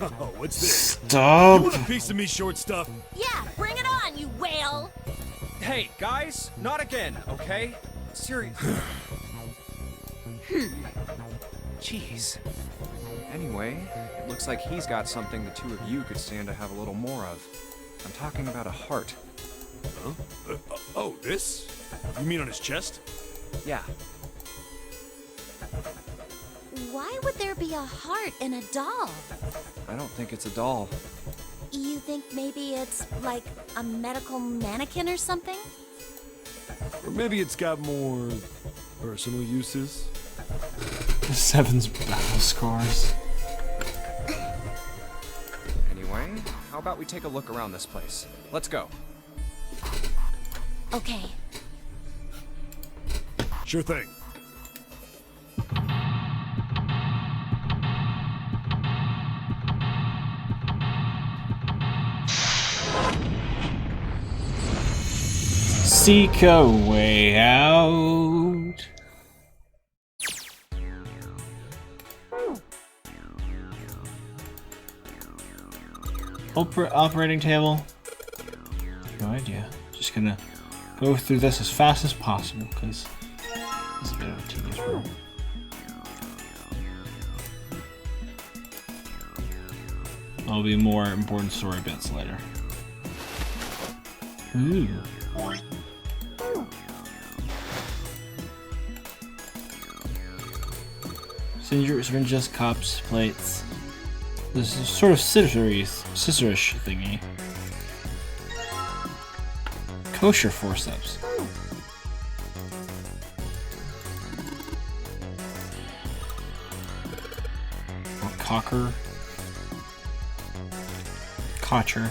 Oh, what's this? Stop. You want a piece of me, short stuff? Yeah, bring it on, you whale! Hey, guys, not again, okay? Seriously. Jeez. Anyway, it looks like he's got something the two of you could stand to have a little more of. I'm talking about a heart. Huh? Oh, this? You mean on his chest? Yeah. Why would there be a heart in a doll? I don't think it's a doll. You think maybe it's like a medical mannequin or something? Or maybe it's got more personal uses? 7's battle scars. about we take a look around this place? Let's go. Okay. Sure thing. Seek a way out. Operating table. No idea. Just gonna go through this as fast as possible because it's a bit of a tedious room. There'll be more important story bits later. Ooh. Syringes, cups, plates. This is sort of scissorish thingy. Kosher forceps. Or cocker. Kotcher.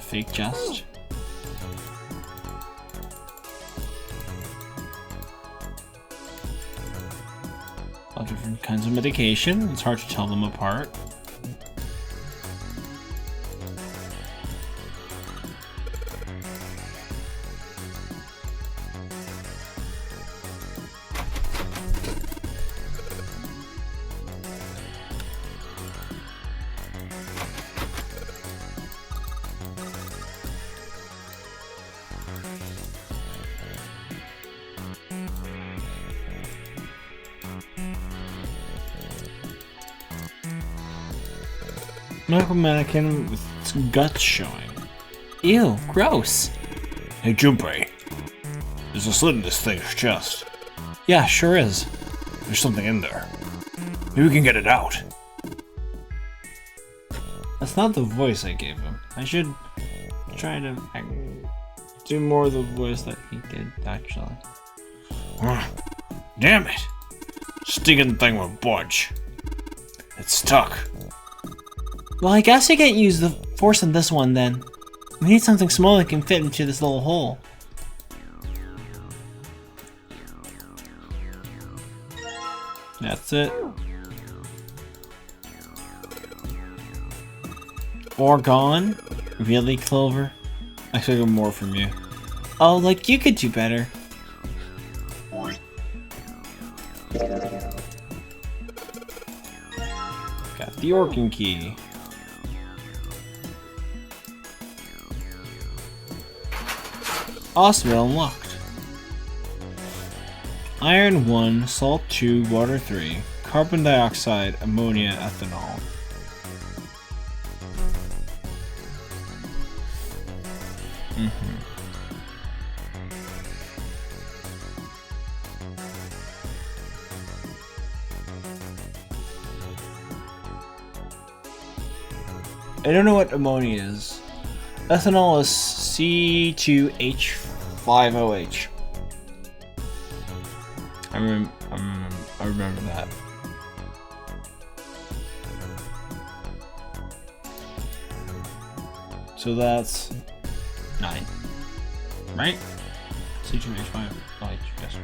Fake chest. All different kinds of medication. It's hard to tell them apart. Medical mannequin with some guts showing. Ew, gross. Hey, Junpei. There's a slit in this thing's chest. Yeah, sure is. There's something in there. Maybe we can get it out. That's not the voice I gave him. I should try to do more of the voice that he did, actually. Damn it! Stinking thing won't budge. It's stuck. Well, I guess I can't use the force in this one then. We need something small that can fit into this little hole. That's it. Oregon? Really, Clover? I expected more from you. Oh, like you could do better. Got the Orkin key. Hospital unlocked. Iron 1, salt 2, water 3, carbon dioxide, ammonia, ethanol. I don't know what ammonia is. Ethanol is C2H5OH. I remember that. So that's 9, right? C2H5OH, yes.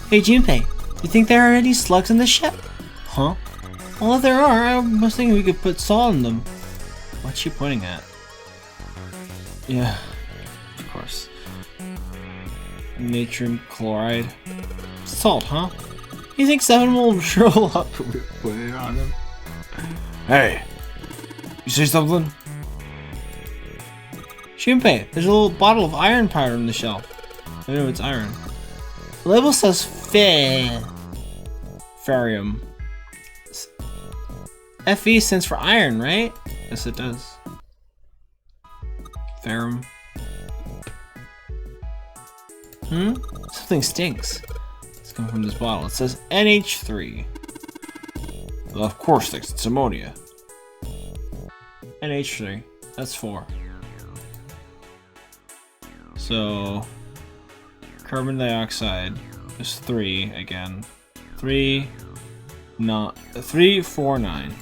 Hey Junpei, you think there are any slugs in this ship? Huh? Well, if there are, I was thinking we could put salt in them. What's she pointing at? Yeah, of course. Natrium chloride. Salt, huh? You think 7 will roll up and put it on him? Hey! You say something? Junpei, there's a little bottle of iron powder on the shelf. I know it's iron. The label says Ferrium. Fe stands for iron, right? Yes, it does. Ferrum. Something stinks. It's coming from this bottle. It says NH3. Well, of course, it's ammonia. and H3. That's 4. So carbon dioxide is 3 again. 3, 4, 9.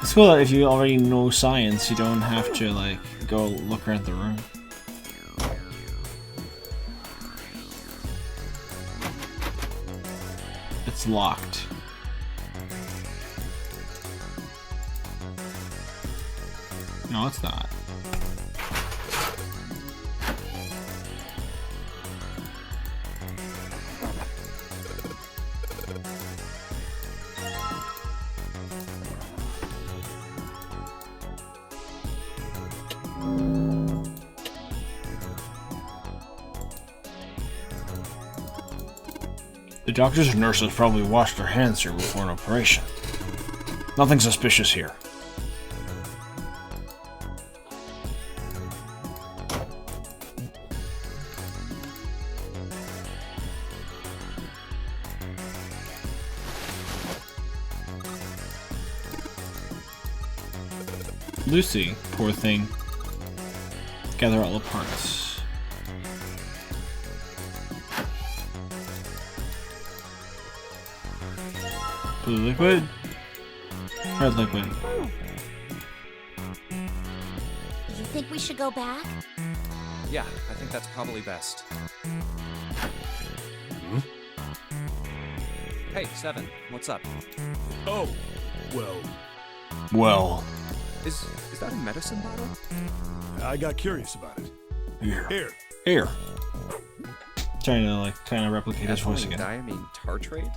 It's cool that if you already know science, you don't have to like go look around the room. It's locked. No, it's not. The doctors and nurses probably washed their hands here before an operation. Nothing suspicious here. Lucy, poor thing. Gather all the parts. Blue liquid. Red liquid. You think we should go back? Yeah, I think that's probably best. Hey, Seven, what's up? Oh, well, Well, Is that a medicine bottle? I got curious about it. here. Here. Trying to like kind of replicate his voice Ethylene again. diamine tartrate?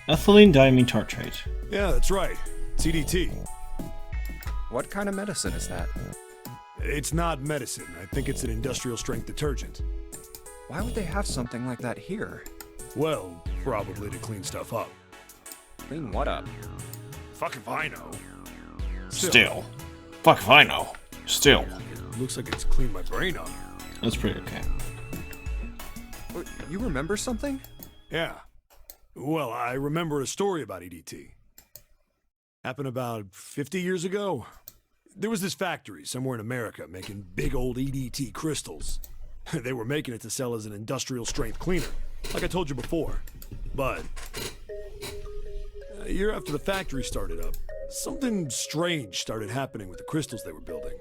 Ethylene diamine tartrate. Yeah, that's right. TDT. What kind of medicine is that? It's not medicine. I think it's an industrial strength detergent. Why would they have something like that here? Well, probably to clean stuff up. Clean what up? Fuck if I know. Still. Fuck if I know. Still. It looks like it's cleaned my brain up. That's pretty okay. You remember something? Yeah. Well, I remember a story about EDT. Happened about 50 years ago. There was this factory somewhere in America making big old EDT crystals. They were making it to sell as an industrial strength cleaner, like I told you before. But a year after the factory started up, something strange started happening with the crystals they were building.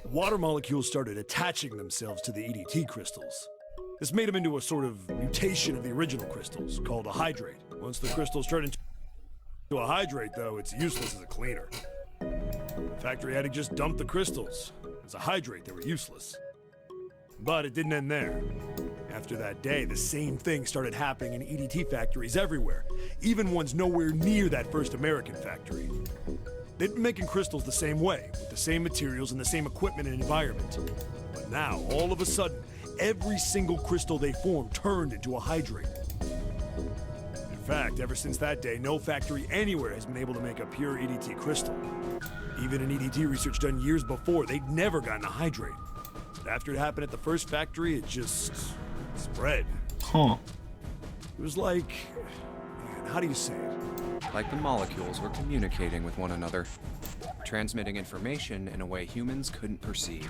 Water molecules started attaching themselves to the EDT crystals. This made them into a sort of mutation of the original crystals, called a hydrate. Once the crystals turn into a hydrate, though, it's useless as a cleaner. The factory had to just dump the crystals. As a hydrate, they were useless. But it didn't end there. After that day, the same thing started happening in EDT factories everywhere, even ones nowhere near that first American factory. They'd been making crystals the same way, with the same materials and the same equipment and environment. But now, all of a sudden, every single crystal they formed turned into a hydrate. In fact, ever since that day, no factory anywhere has been able to make a pure EDT crystal. Even in EDT research done years before, they'd never gotten a hydrate. But after it happened at the first factory, it just spread. Huh. It was like, man, how do you say it? Like the molecules were communicating with one another, transmitting information in a way humans couldn't perceive.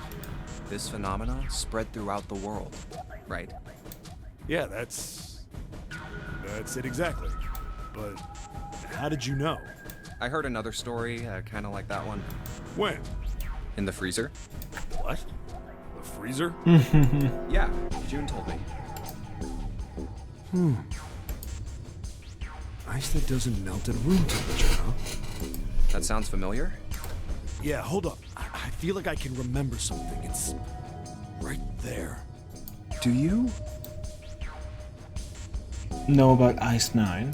This phenomena spread throughout the world, right? Yeah, that's it exactly. But how did you know? I heard another story, kind of like that one. When? In the freezer? What? The freezer? Yeah, June told me. Ice that doesn't melt at room temperature, huh? That sounds familiar? Yeah, hold up. I feel like I can remember something. It's right there. Do you? Know about Ice 9?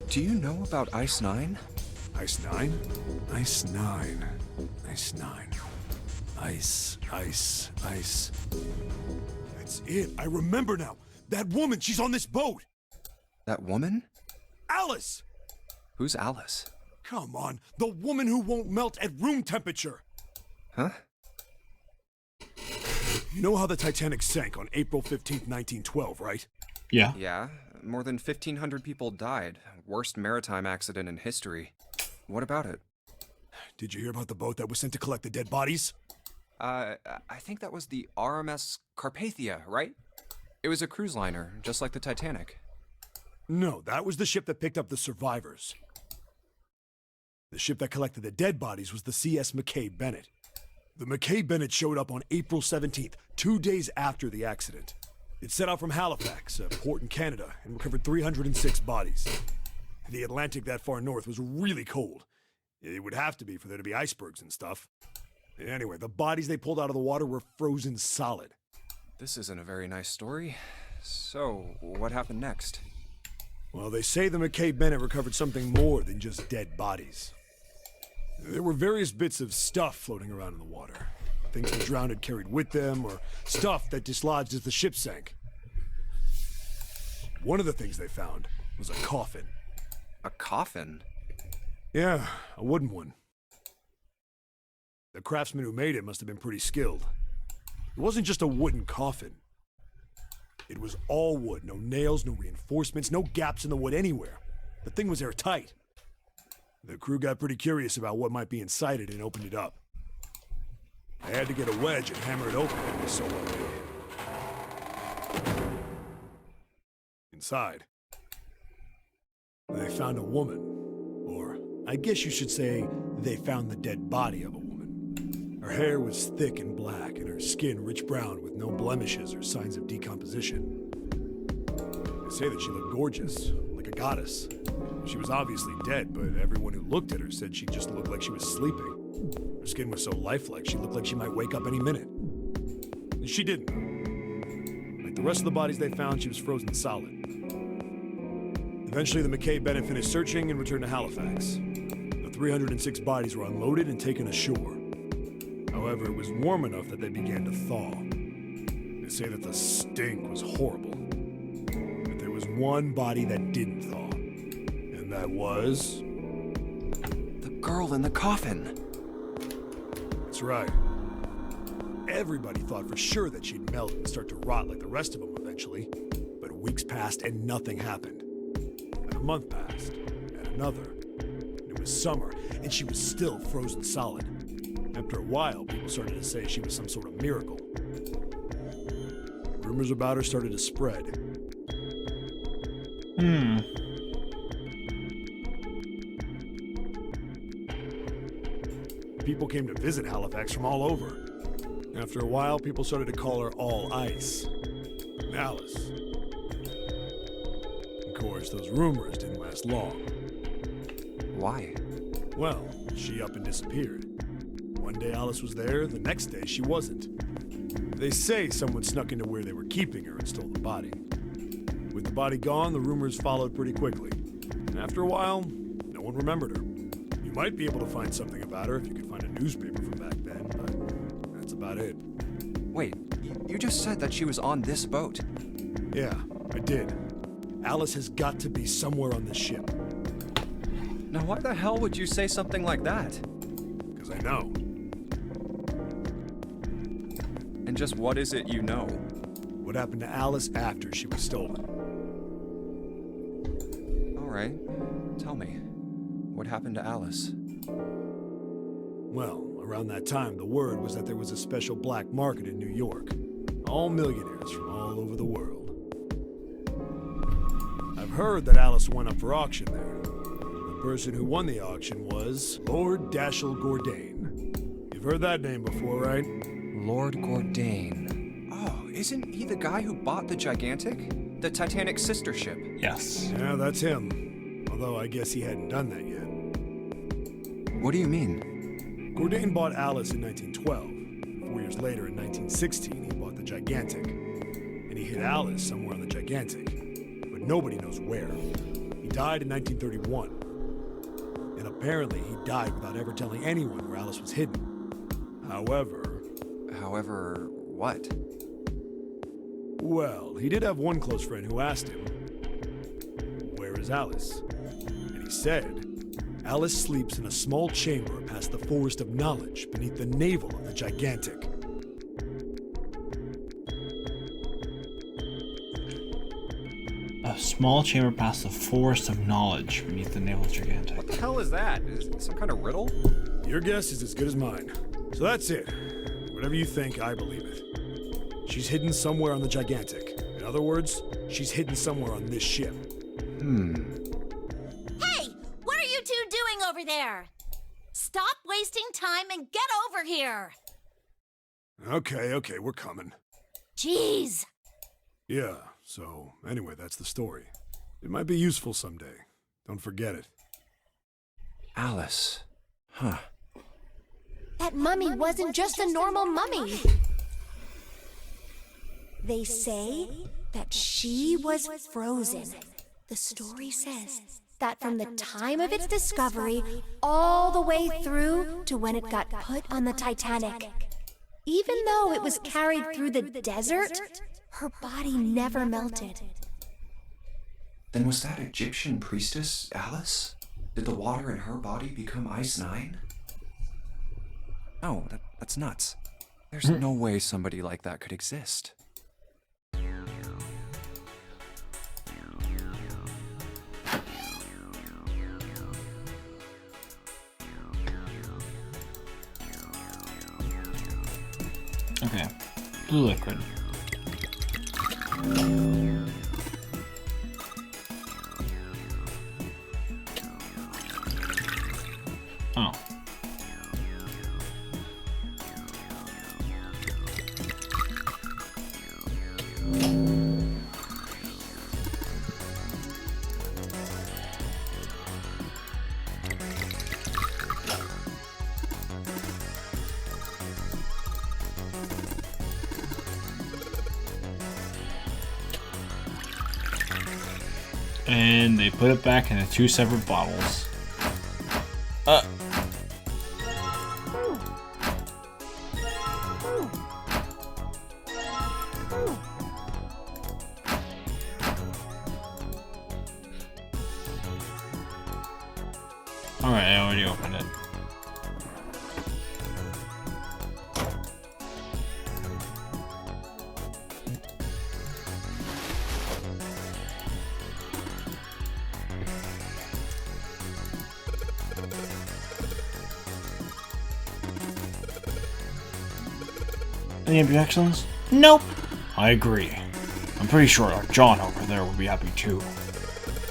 Do you know about Ice 9? Ice 9? Ice 9. Ice 9. Ice. That's it. I remember now. That woman, she's on this boat. That woman? Alice! Who's Alice? Come on. The woman who won't melt at room temperature. Huh? You know how the Titanic sank on April 15th, 1912, right? Yeah. Yeah, more than 1,500 people died. Worst maritime accident in history. What about it? Did you hear about the boat that was sent to collect the dead bodies? I think that was the RMS Carpathia, right? It was a cruise liner, just like the Titanic. No, that was the ship that picked up the survivors. The ship that collected the dead bodies was the CS McKay Bennett. The McKay Bennett showed up on April 17th, 2 days after the accident. It set out from Halifax, a port in Canada, and recovered 306 bodies. The Atlantic that far north was really cold. It would have to be for there to be icebergs and stuff. Anyway, the bodies they pulled out of the water were frozen solid. This isn't a very nice story. So, what happened next? Well, they say the McKay Bennett recovered something more than just dead bodies. There were various bits of stuff floating around in the water. Things the drowned had carried with them, or stuff that dislodged as the ship sank. One of the things they found was a coffin. A coffin? Yeah, a wooden one. The craftsman who made it must have been pretty skilled. It wasn't just a wooden coffin. It was all wood, no nails, no reinforcements, no gaps in the wood anywhere. The thing was airtight. The crew got pretty curious about what might be inside it and opened it up. They had to get a wedge and hammer it open, it was so well made. Inside, they found a woman. Or, I guess you should say, they found the dead body of a woman. Her hair was thick and black, and her skin rich brown with no blemishes or signs of decomposition. They say that she looked gorgeous, like a goddess. She was obviously dead, but everyone who looked at her said she just looked like she was sleeping. Her skin was so lifelike, she looked like she might wake up any minute. And she didn't. Like the rest of the bodies they found, she was frozen solid. Eventually, the McKay Bennett finished searching and returned to Halifax. The 306 bodies were unloaded and taken ashore. However, it was warm enough that they began to thaw. They say that the stink was horrible. But there was one body that didn't thaw. And that was... the girl in the coffin. That's right. Everybody thought for sure that she'd melt and start to rot like the rest of them eventually. But weeks passed and nothing happened. And a month passed, and another. And it was summer, and she was still frozen solid. After a while, people started to say she was some sort of miracle. Rumors about her started to spread. People came to visit Halifax from all over. After a while, people started to call her All Ice. Alice. Of course, those rumors didn't last long. Why? Well, she up and disappeared. One day Alice was there, the next day she wasn't. They say someone snuck into where they were keeping her and stole the body. With the body gone, the rumors followed pretty quickly. And after a while, no one remembered her. You might be able to find something about her if you could find a newspaper from back then, but that's about it. Wait, you just said that she was on this boat. Yeah, I did. Alice has got to be somewhere on this ship. Now why the hell would you say something like that? Because I know. And just what is it you know? What happened to Alice after she was stolen? Alright, tell me. What happened to Alice? Well, around that time, the word was that there was a special black market in New York. All millionaires from all over the world. I've heard that Alice went up for auction there. The person who won the auction was Lord Dashiell Gordain. You've heard that name before, right? Lord Gordain. Oh, isn't he the guy who bought the Gigantic? The Titanic's sister ship? Yes. Yeah, that's him. Although I guess he hadn't done that yet. What do you mean? Gordain bought Alice in 1912. 4 years later, in 1916, he bought the Gigantic. And he hid Alice somewhere on the Gigantic. But nobody knows where. He died in 1931. And apparently he died without ever telling anyone where Alice was hidden. However, what? Well, he did have one close friend who asked him, "Where is Alice?" And he said, "Alice sleeps in a small chamber past the Forest of Knowledge beneath the navel of the Gigantic." small chamber past the forest of knowledge beneath the navel gigantic. What the hell is that? Is it some kind of riddle? Your guess is as good as mine. So that's it. Whatever you think, I believe it. She's hidden somewhere on the gigantic. In other words, she's hidden somewhere on this ship. Hey! What are you two doing over there? Stop wasting time and get over here! Okay, we're coming. Jeez! Yeah, so anyway, that's the story. It might be useful someday. Don't forget it. Alice. Huh. That mummy wasn't just a normal mummy. They say that she was frozen. The story says that from the time of its discovery all the way through to when it got put on the Titanic. Even though it was carried through the desert, her body never melted. Then was that Egyptian priestess Alice? Did the water in her body become Ice 9? No, that's nuts. There's no way somebody like that could exist. Okay. Blue liquid. Oh. And they put it back into two separate bottles. Alright, I already opened it. Any objections? Nope. I agree. I'm pretty sure our John over there will be happy too.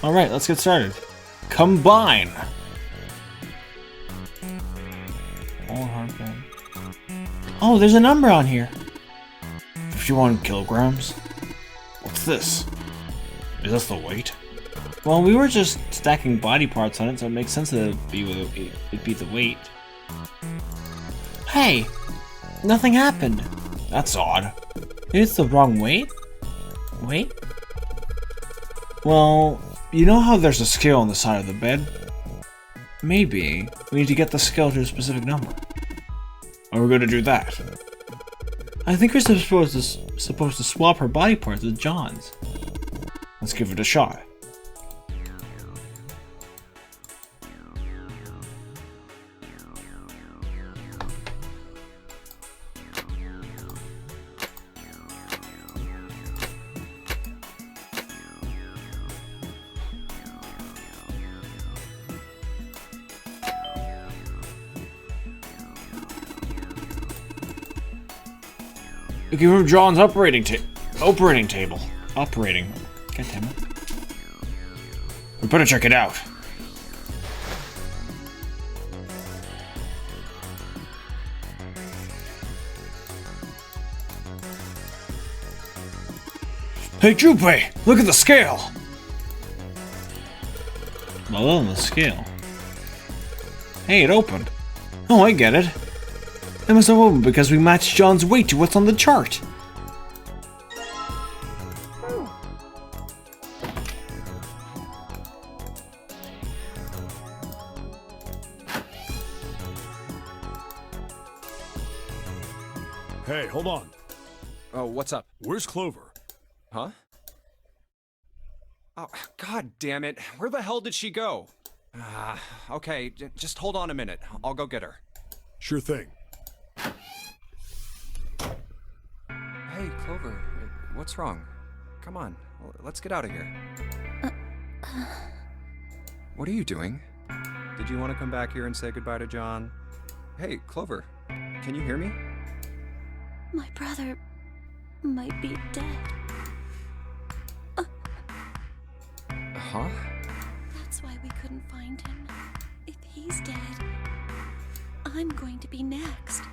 Alright, let's get started. Combine! Oh, there's a number on here. 51 kilograms. What's this? Is this the weight? Well, we were just stacking body parts on it, so it makes sense that it'd be the weight. Hey! Nothing happened. That's odd. Maybe it's the wrong weight? Wait? Well, you know how there's a scale on the side of the bed? Maybe we need to get the scale to a specific number. Are we going to do that? I think we're supposed to swap her body parts with John's. Let's give it a shot. Looking for John's operating table. God damn it. We better check it out. Hey, Junpei! Look at the scale! Well, on the scale. Hey, it opened. Oh, I get it. It must have opened because we matched John's weight to what's on the chart. Hey, hold on. Oh, what's up? Where's Clover? Huh? Oh, god damn it. Where the hell did she go? Okay, just hold on a minute. I'll go get her. Sure thing. Hey, Clover, what's wrong? Come on, let's get out of here. What are you doing? Did you want to come back here and say goodbye to John? Hey, Clover, can you hear me? My brother might be dead. Huh? That's why we couldn't find him. If he's dead, I'm going to be next.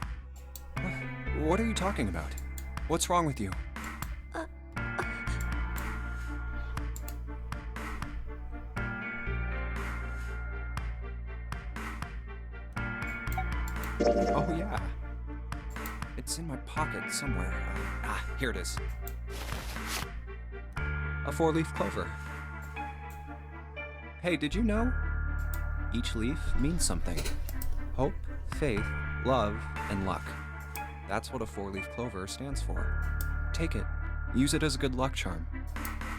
What are you talking about? What's wrong with you? Oh, yeah. It's in my pocket somewhere. Here it is. A 4-leaf clover. Hey, did you know? Each leaf means something. Hope, faith, love, and luck. That's what a 4-leaf clover stands for. Take it. Use it as a good luck charm.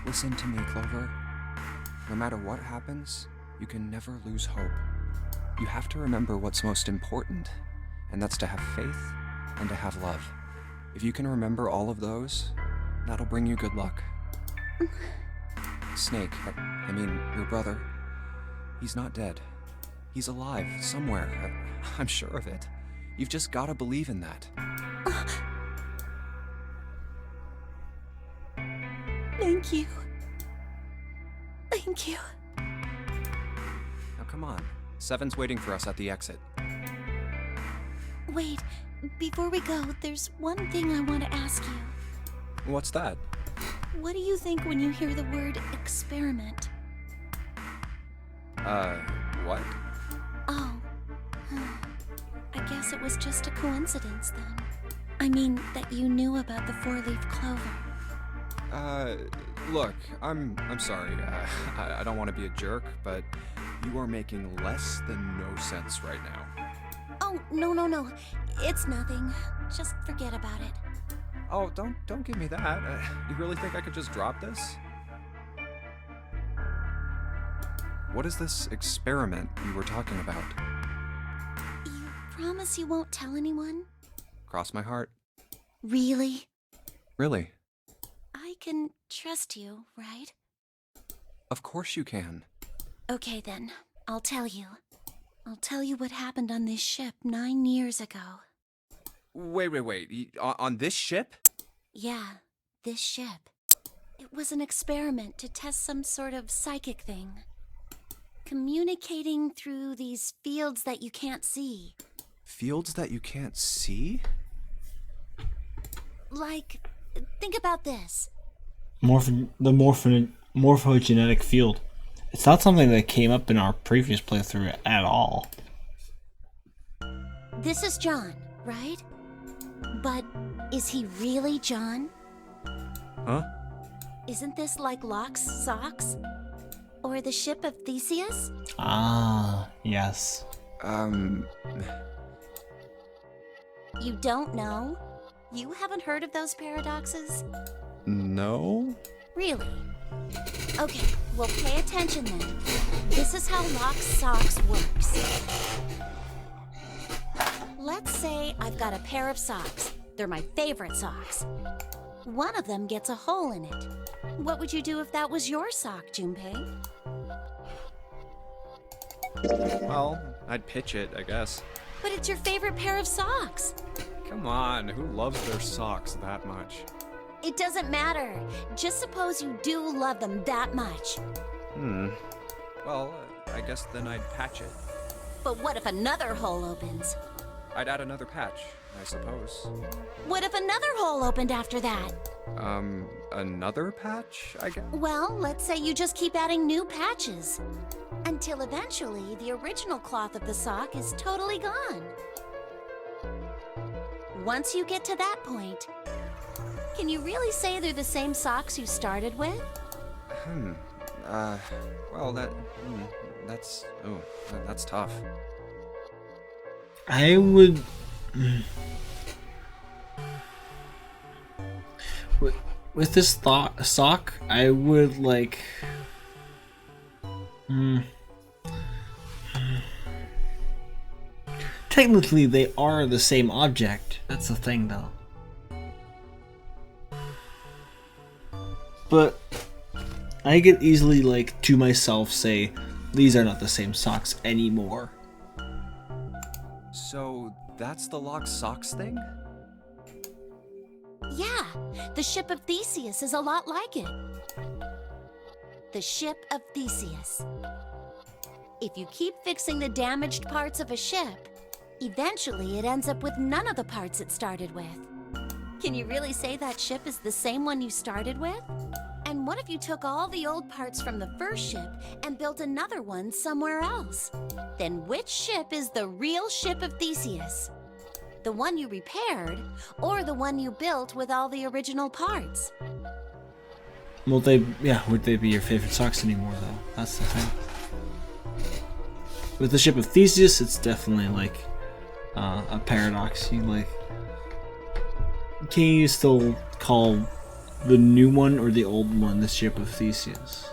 Listen to me, Clover. No matter what happens, you can never lose hope. You have to remember what's most important, and that's to have faith and to have love. If you can remember all of those, that'll bring you good luck. Snake, I mean, your brother, he's not dead. He's alive, somewhere. I'm sure of it. You've just gotta believe in that. Thank you. Thank you. Now come on. Seven's waiting for us at the exit. Wait, before we go, there's one thing I want to ask you. What's that? What do you think when you hear the word experiment? What? Oh. I guess it was just a coincidence then. I mean, that you knew about the 4-leaf clover. Look, I'm sorry. I don't want to be a jerk, but you are making less than no sense right now. Oh, no. It's nothing. Just forget about it. Oh, don't give me that. You really think I could just drop this? What is this experiment you were talking about? You promise you won't tell anyone? Cross my heart. Really? Really? I can trust you, right? Of course you can. Okay then, I'll tell you. I'll tell you what happened on this ship 9 years ago. Wait. On this ship? Yeah, this ship. It was an experiment to test some sort of psychic thing. Communicating through these fields that you can't see. Fields that you can't see? Like, think about this. Morphogenetic field. It's not something that came up in our previous playthrough at all. This is John, right? But is he really John? Huh? Isn't this like Locke's socks? Or the ship of Theseus? Ah, yes. You don't know? You haven't heard of those paradoxes? No? Really? Okay, well pay attention then. This is how Locke's socks works. Let's say I've got a pair of socks. They're my favorite socks. One of them gets a hole in it. What would you do if that was your sock, Junpei? Well, I'd pitch it, I guess. But it's your favorite pair of socks. Come on, who loves their socks that much? It doesn't matter. Just suppose you do love them that much. Well, I guess then I'd patch it. But what if another hole opens? I'd add another patch, I suppose. What if another hole opened after that? Another patch, I guess? Well, let's say you just keep adding new patches. Until eventually, the original cloth of the sock is totally gone. Once you get to that point, can you really say they're the same socks you started with? Well, that's tough. I would... With this sock, I would like... Technically, they are the same object. That's the thing, though. I could easily, like, to myself say, these are not the same socks anymore. So, that's the locked socks thing? Yeah, the ship of Theseus is a lot like it. The ship of Theseus. If you keep fixing the damaged parts of a ship, eventually it ends up with none of the parts it started with. Can you really say that ship is the same one you started with? And what if you took all the old parts from the first ship and built another one somewhere else? Then which ship is the real ship of Theseus? The one you repaired, or the one you built with all the original parts? Would they be your favorite socks anymore, though? That's the thing. With the ship of Theseus, it's definitely, like, a paradox. Can you still call the new one or the old one the ship of Theseus?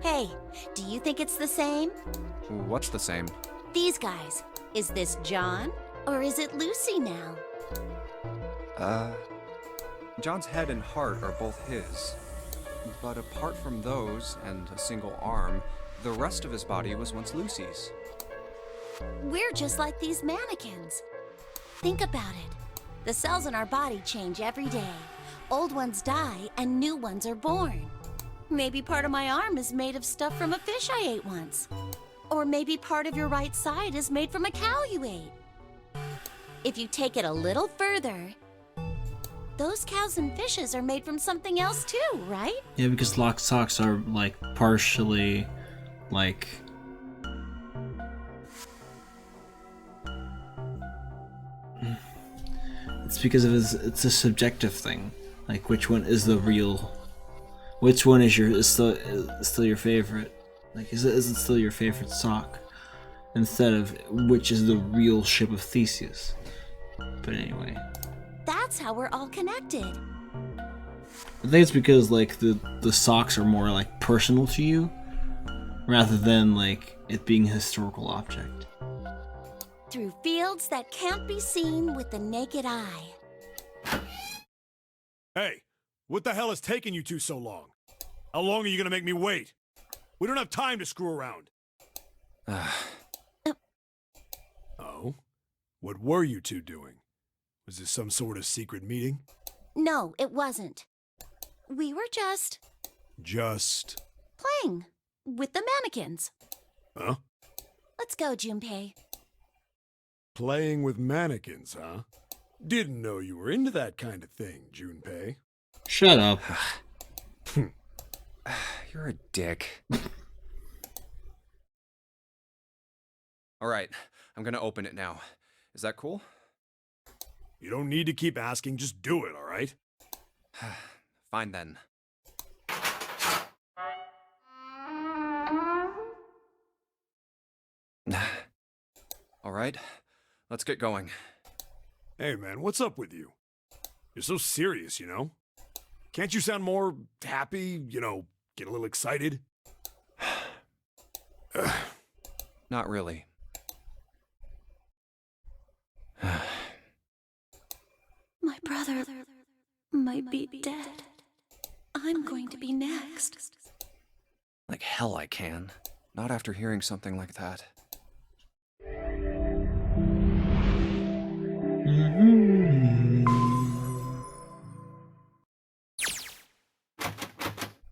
Hey, do you think it's the same? What's the same? These guys. Is this John, or is it Lucy now? John's head and heart are both his. But apart from those and a single arm, the rest of his body was once Lucy's. We're just like these mannequins. Think about it. The cells in our body change every day. Old ones die and new ones are born. Maybe part of my arm is made of stuff from a fish I ate once. Or maybe part of your right side is made from a cow you ate. If you take it a little further, those cows and fishes are made from something else too, right? Yeah, because locked socks are, like, partially, like... It's because it's a subjective thing. Like, which one is the real... Which one is still your favorite? Like, is it still your favorite sock? Instead of which is the real ship of Theseus. But anyway. That's how we're all connected. I think it's because, like, the socks are more, like, personal to you, rather than, like, it being a historical object. Through fields that can't be seen with the naked eye. Hey, what the hell is taking you two so long? How long are you gonna make me wait? We don't have time to screw around. Oh? What were you two doing? Was this some sort of secret meeting? No, it wasn't. We were just playing with the mannequins. Huh? Let's go, Junpei. Playing with mannequins, huh? Didn't know you were into that kind of thing, Junpei. Shut up. You're a dick. Alright, I'm gonna open it now. Is that cool? You don't need to keep asking, just do it, alright? Fine then. Alright, let's get going. Hey man, what's up with you? You're so serious, you know? Can't you sound more happy, you know, get a little excited? Not really. My brother might be dead. I'm going to be next. Like hell I can. Not after hearing something like that.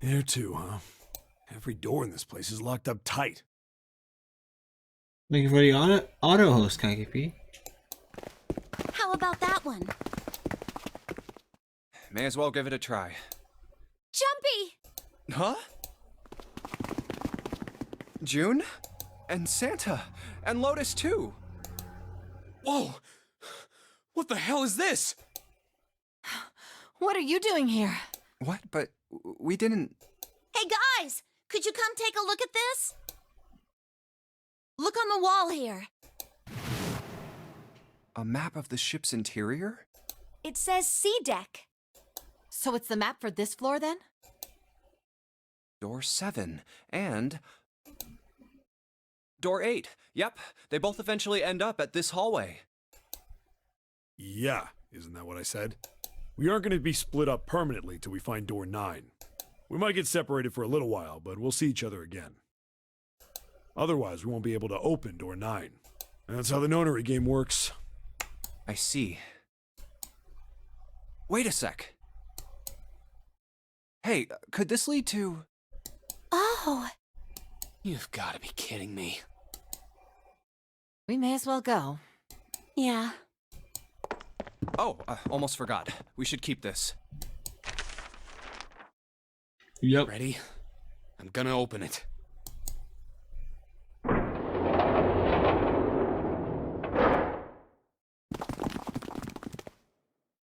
There too, huh? Every door in this place is locked up tight. Thank you for the auto host, KKP. How about that one? May as well give it a try. Jumpy! Huh? June? And Santa? And Lotus too? Whoa! What the hell is this? What are you doing here? What? But we didn't... Hey guys! Could you come take a look at this? Look on the wall here. A map of the ship's interior? It says C deck. So it's the map for this floor then? Door 7. And... Door 8. Yep, they both eventually end up at this hallway. Yeah, isn't that what I said? We aren't going to be split up permanently till we find door 9. We might get separated for a little while, but we'll see each other again. Otherwise, we won't be able to open door 9. And that's how the nonary game works. I see. Wait a sec. Hey, could this lead to... Oh, You've got to be kidding me. We may as well go. yeah. Oh, almost forgot. We should keep this. Yep. Ready? I'm gonna open it.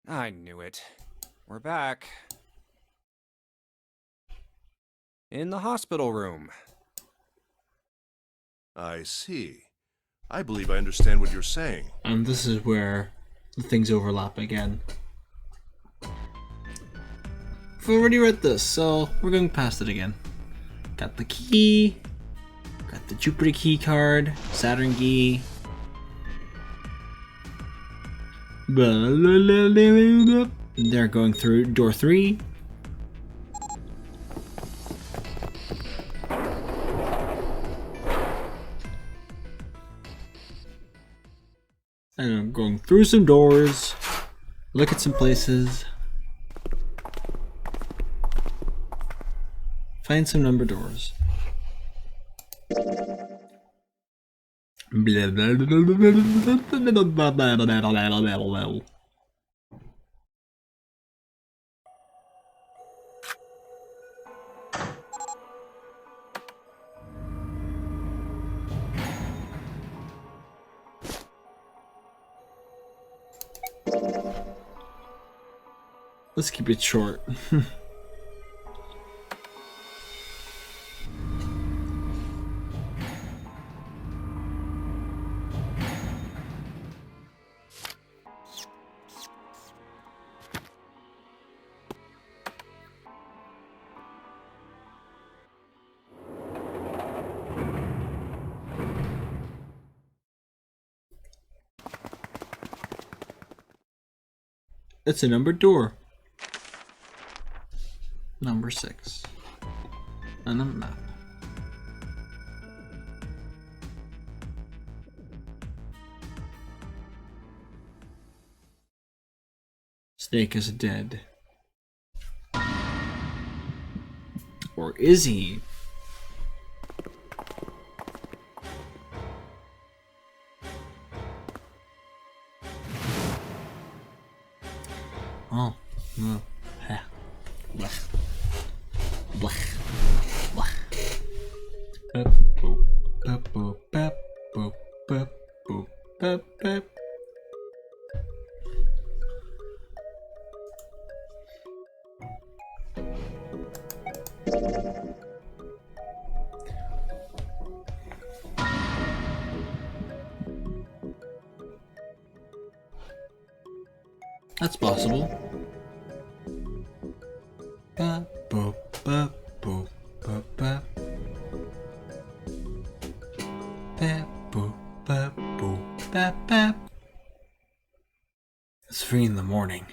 I knew it. We're back. In the hospital room. I see. I believe I understand what you're saying. And this is where the things overlap again. I've already read this, so we're going past it again. Got the key. Got the Jupiter key card. Saturn key. They're going through door 3. And I'm going through some doors, look at some places, find some number doors. Let's keep it short. It's a numbered door. Number 6. And a map. Snake is dead. Or is he? Oh, no. Ha. Blech. Blech. Blech. Boop, boop, boop, boop, boop, boop, boop, boop, boop, boop. That's possible. Ba, boop, ba, boop, ba, ba. Ba, boop, ba, boop, ba, ba. It's 3 in the morning.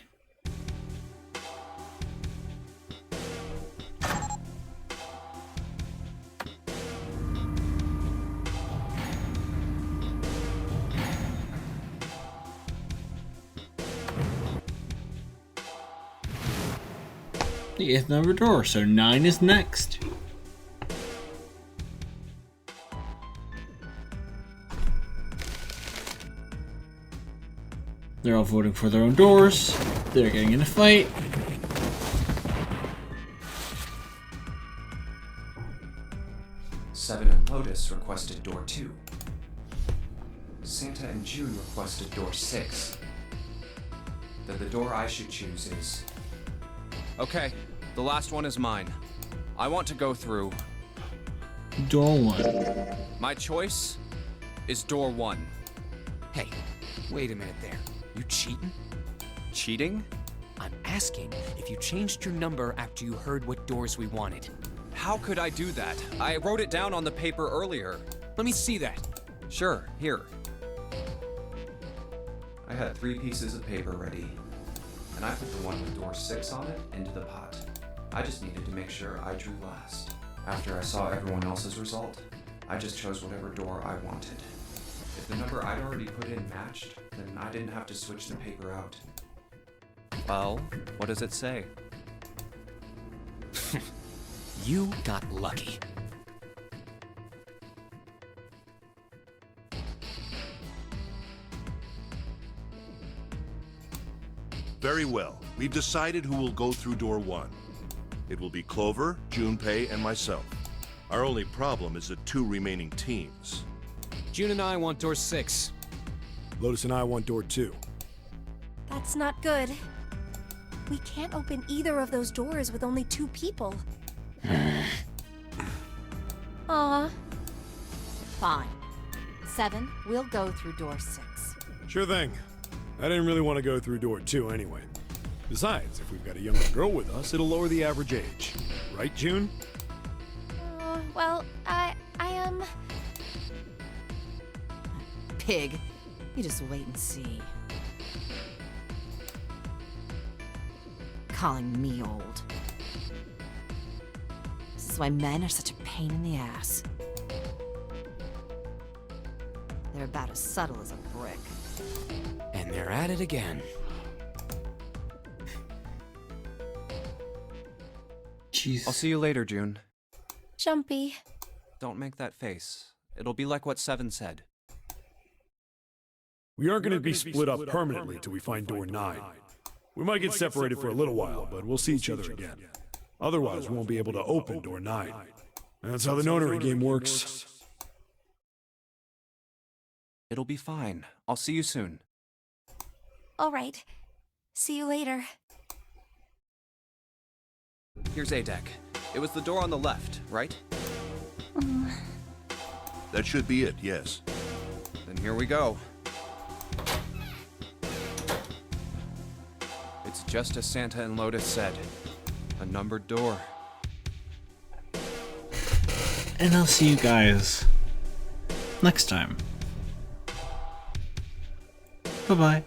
The 8th number door, so 9 is next. They're all voting for their own doors. They're getting in a fight. Seven and Lotus requested door 2. Santa and June requested door 6. Then the door I should choose is... Okay, the last one is mine. I want to go through... Door 1. My choice is door 1. Hey, wait a minute there. You cheating? Cheating? I'm asking if you changed your number after you heard what doors we wanted. How could I do that? I wrote it down on the paper earlier. Let me see that. Sure, here. I had 3 pieces of paper ready, and I put the one with door 6 on it into the pot. I just needed to make sure I drew last. After I saw everyone else's result, I just chose whatever door I wanted. If the number I'd already put in matched, then I didn't have to switch the paper out. Well, what does it say? You got lucky. Very well. We've decided who will go through door 1. It will be Clover, Junpei, and myself. Our only problem is the 2 remaining teams. June and I want door 6. Lotus and I want door 2. That's not good. We can't open either of those doors with only 2 people. Aw. Fine. 7, we'll go through door 6. Sure thing. I didn't really want to go through door 2 anyway. Besides, if we've got a younger girl with us, it'll lower the average age. Right, June? Well, I Pig. You just wait and see. Calling me old. This is why men are such a pain in the ass. They're about as subtle as a brick. And they're at it again. Jeez. I'll see you later, June. Jumpy. Don't make that face. It'll be like what 7 said. We aren't going to be split up permanently till we find door 9. We might get separated for a little while, but we'll see each other again. Otherwise, we won't be able to open door 9. That's how the nonary game works. It'll be fine. I'll see you soon. All right. See you later. Here's A-Deck. It was the door on the left, right? That should be it, yes. Then here we go. It's just as Santa and Lotus said. A numbered door. And I'll see you guys next time. Bye-bye.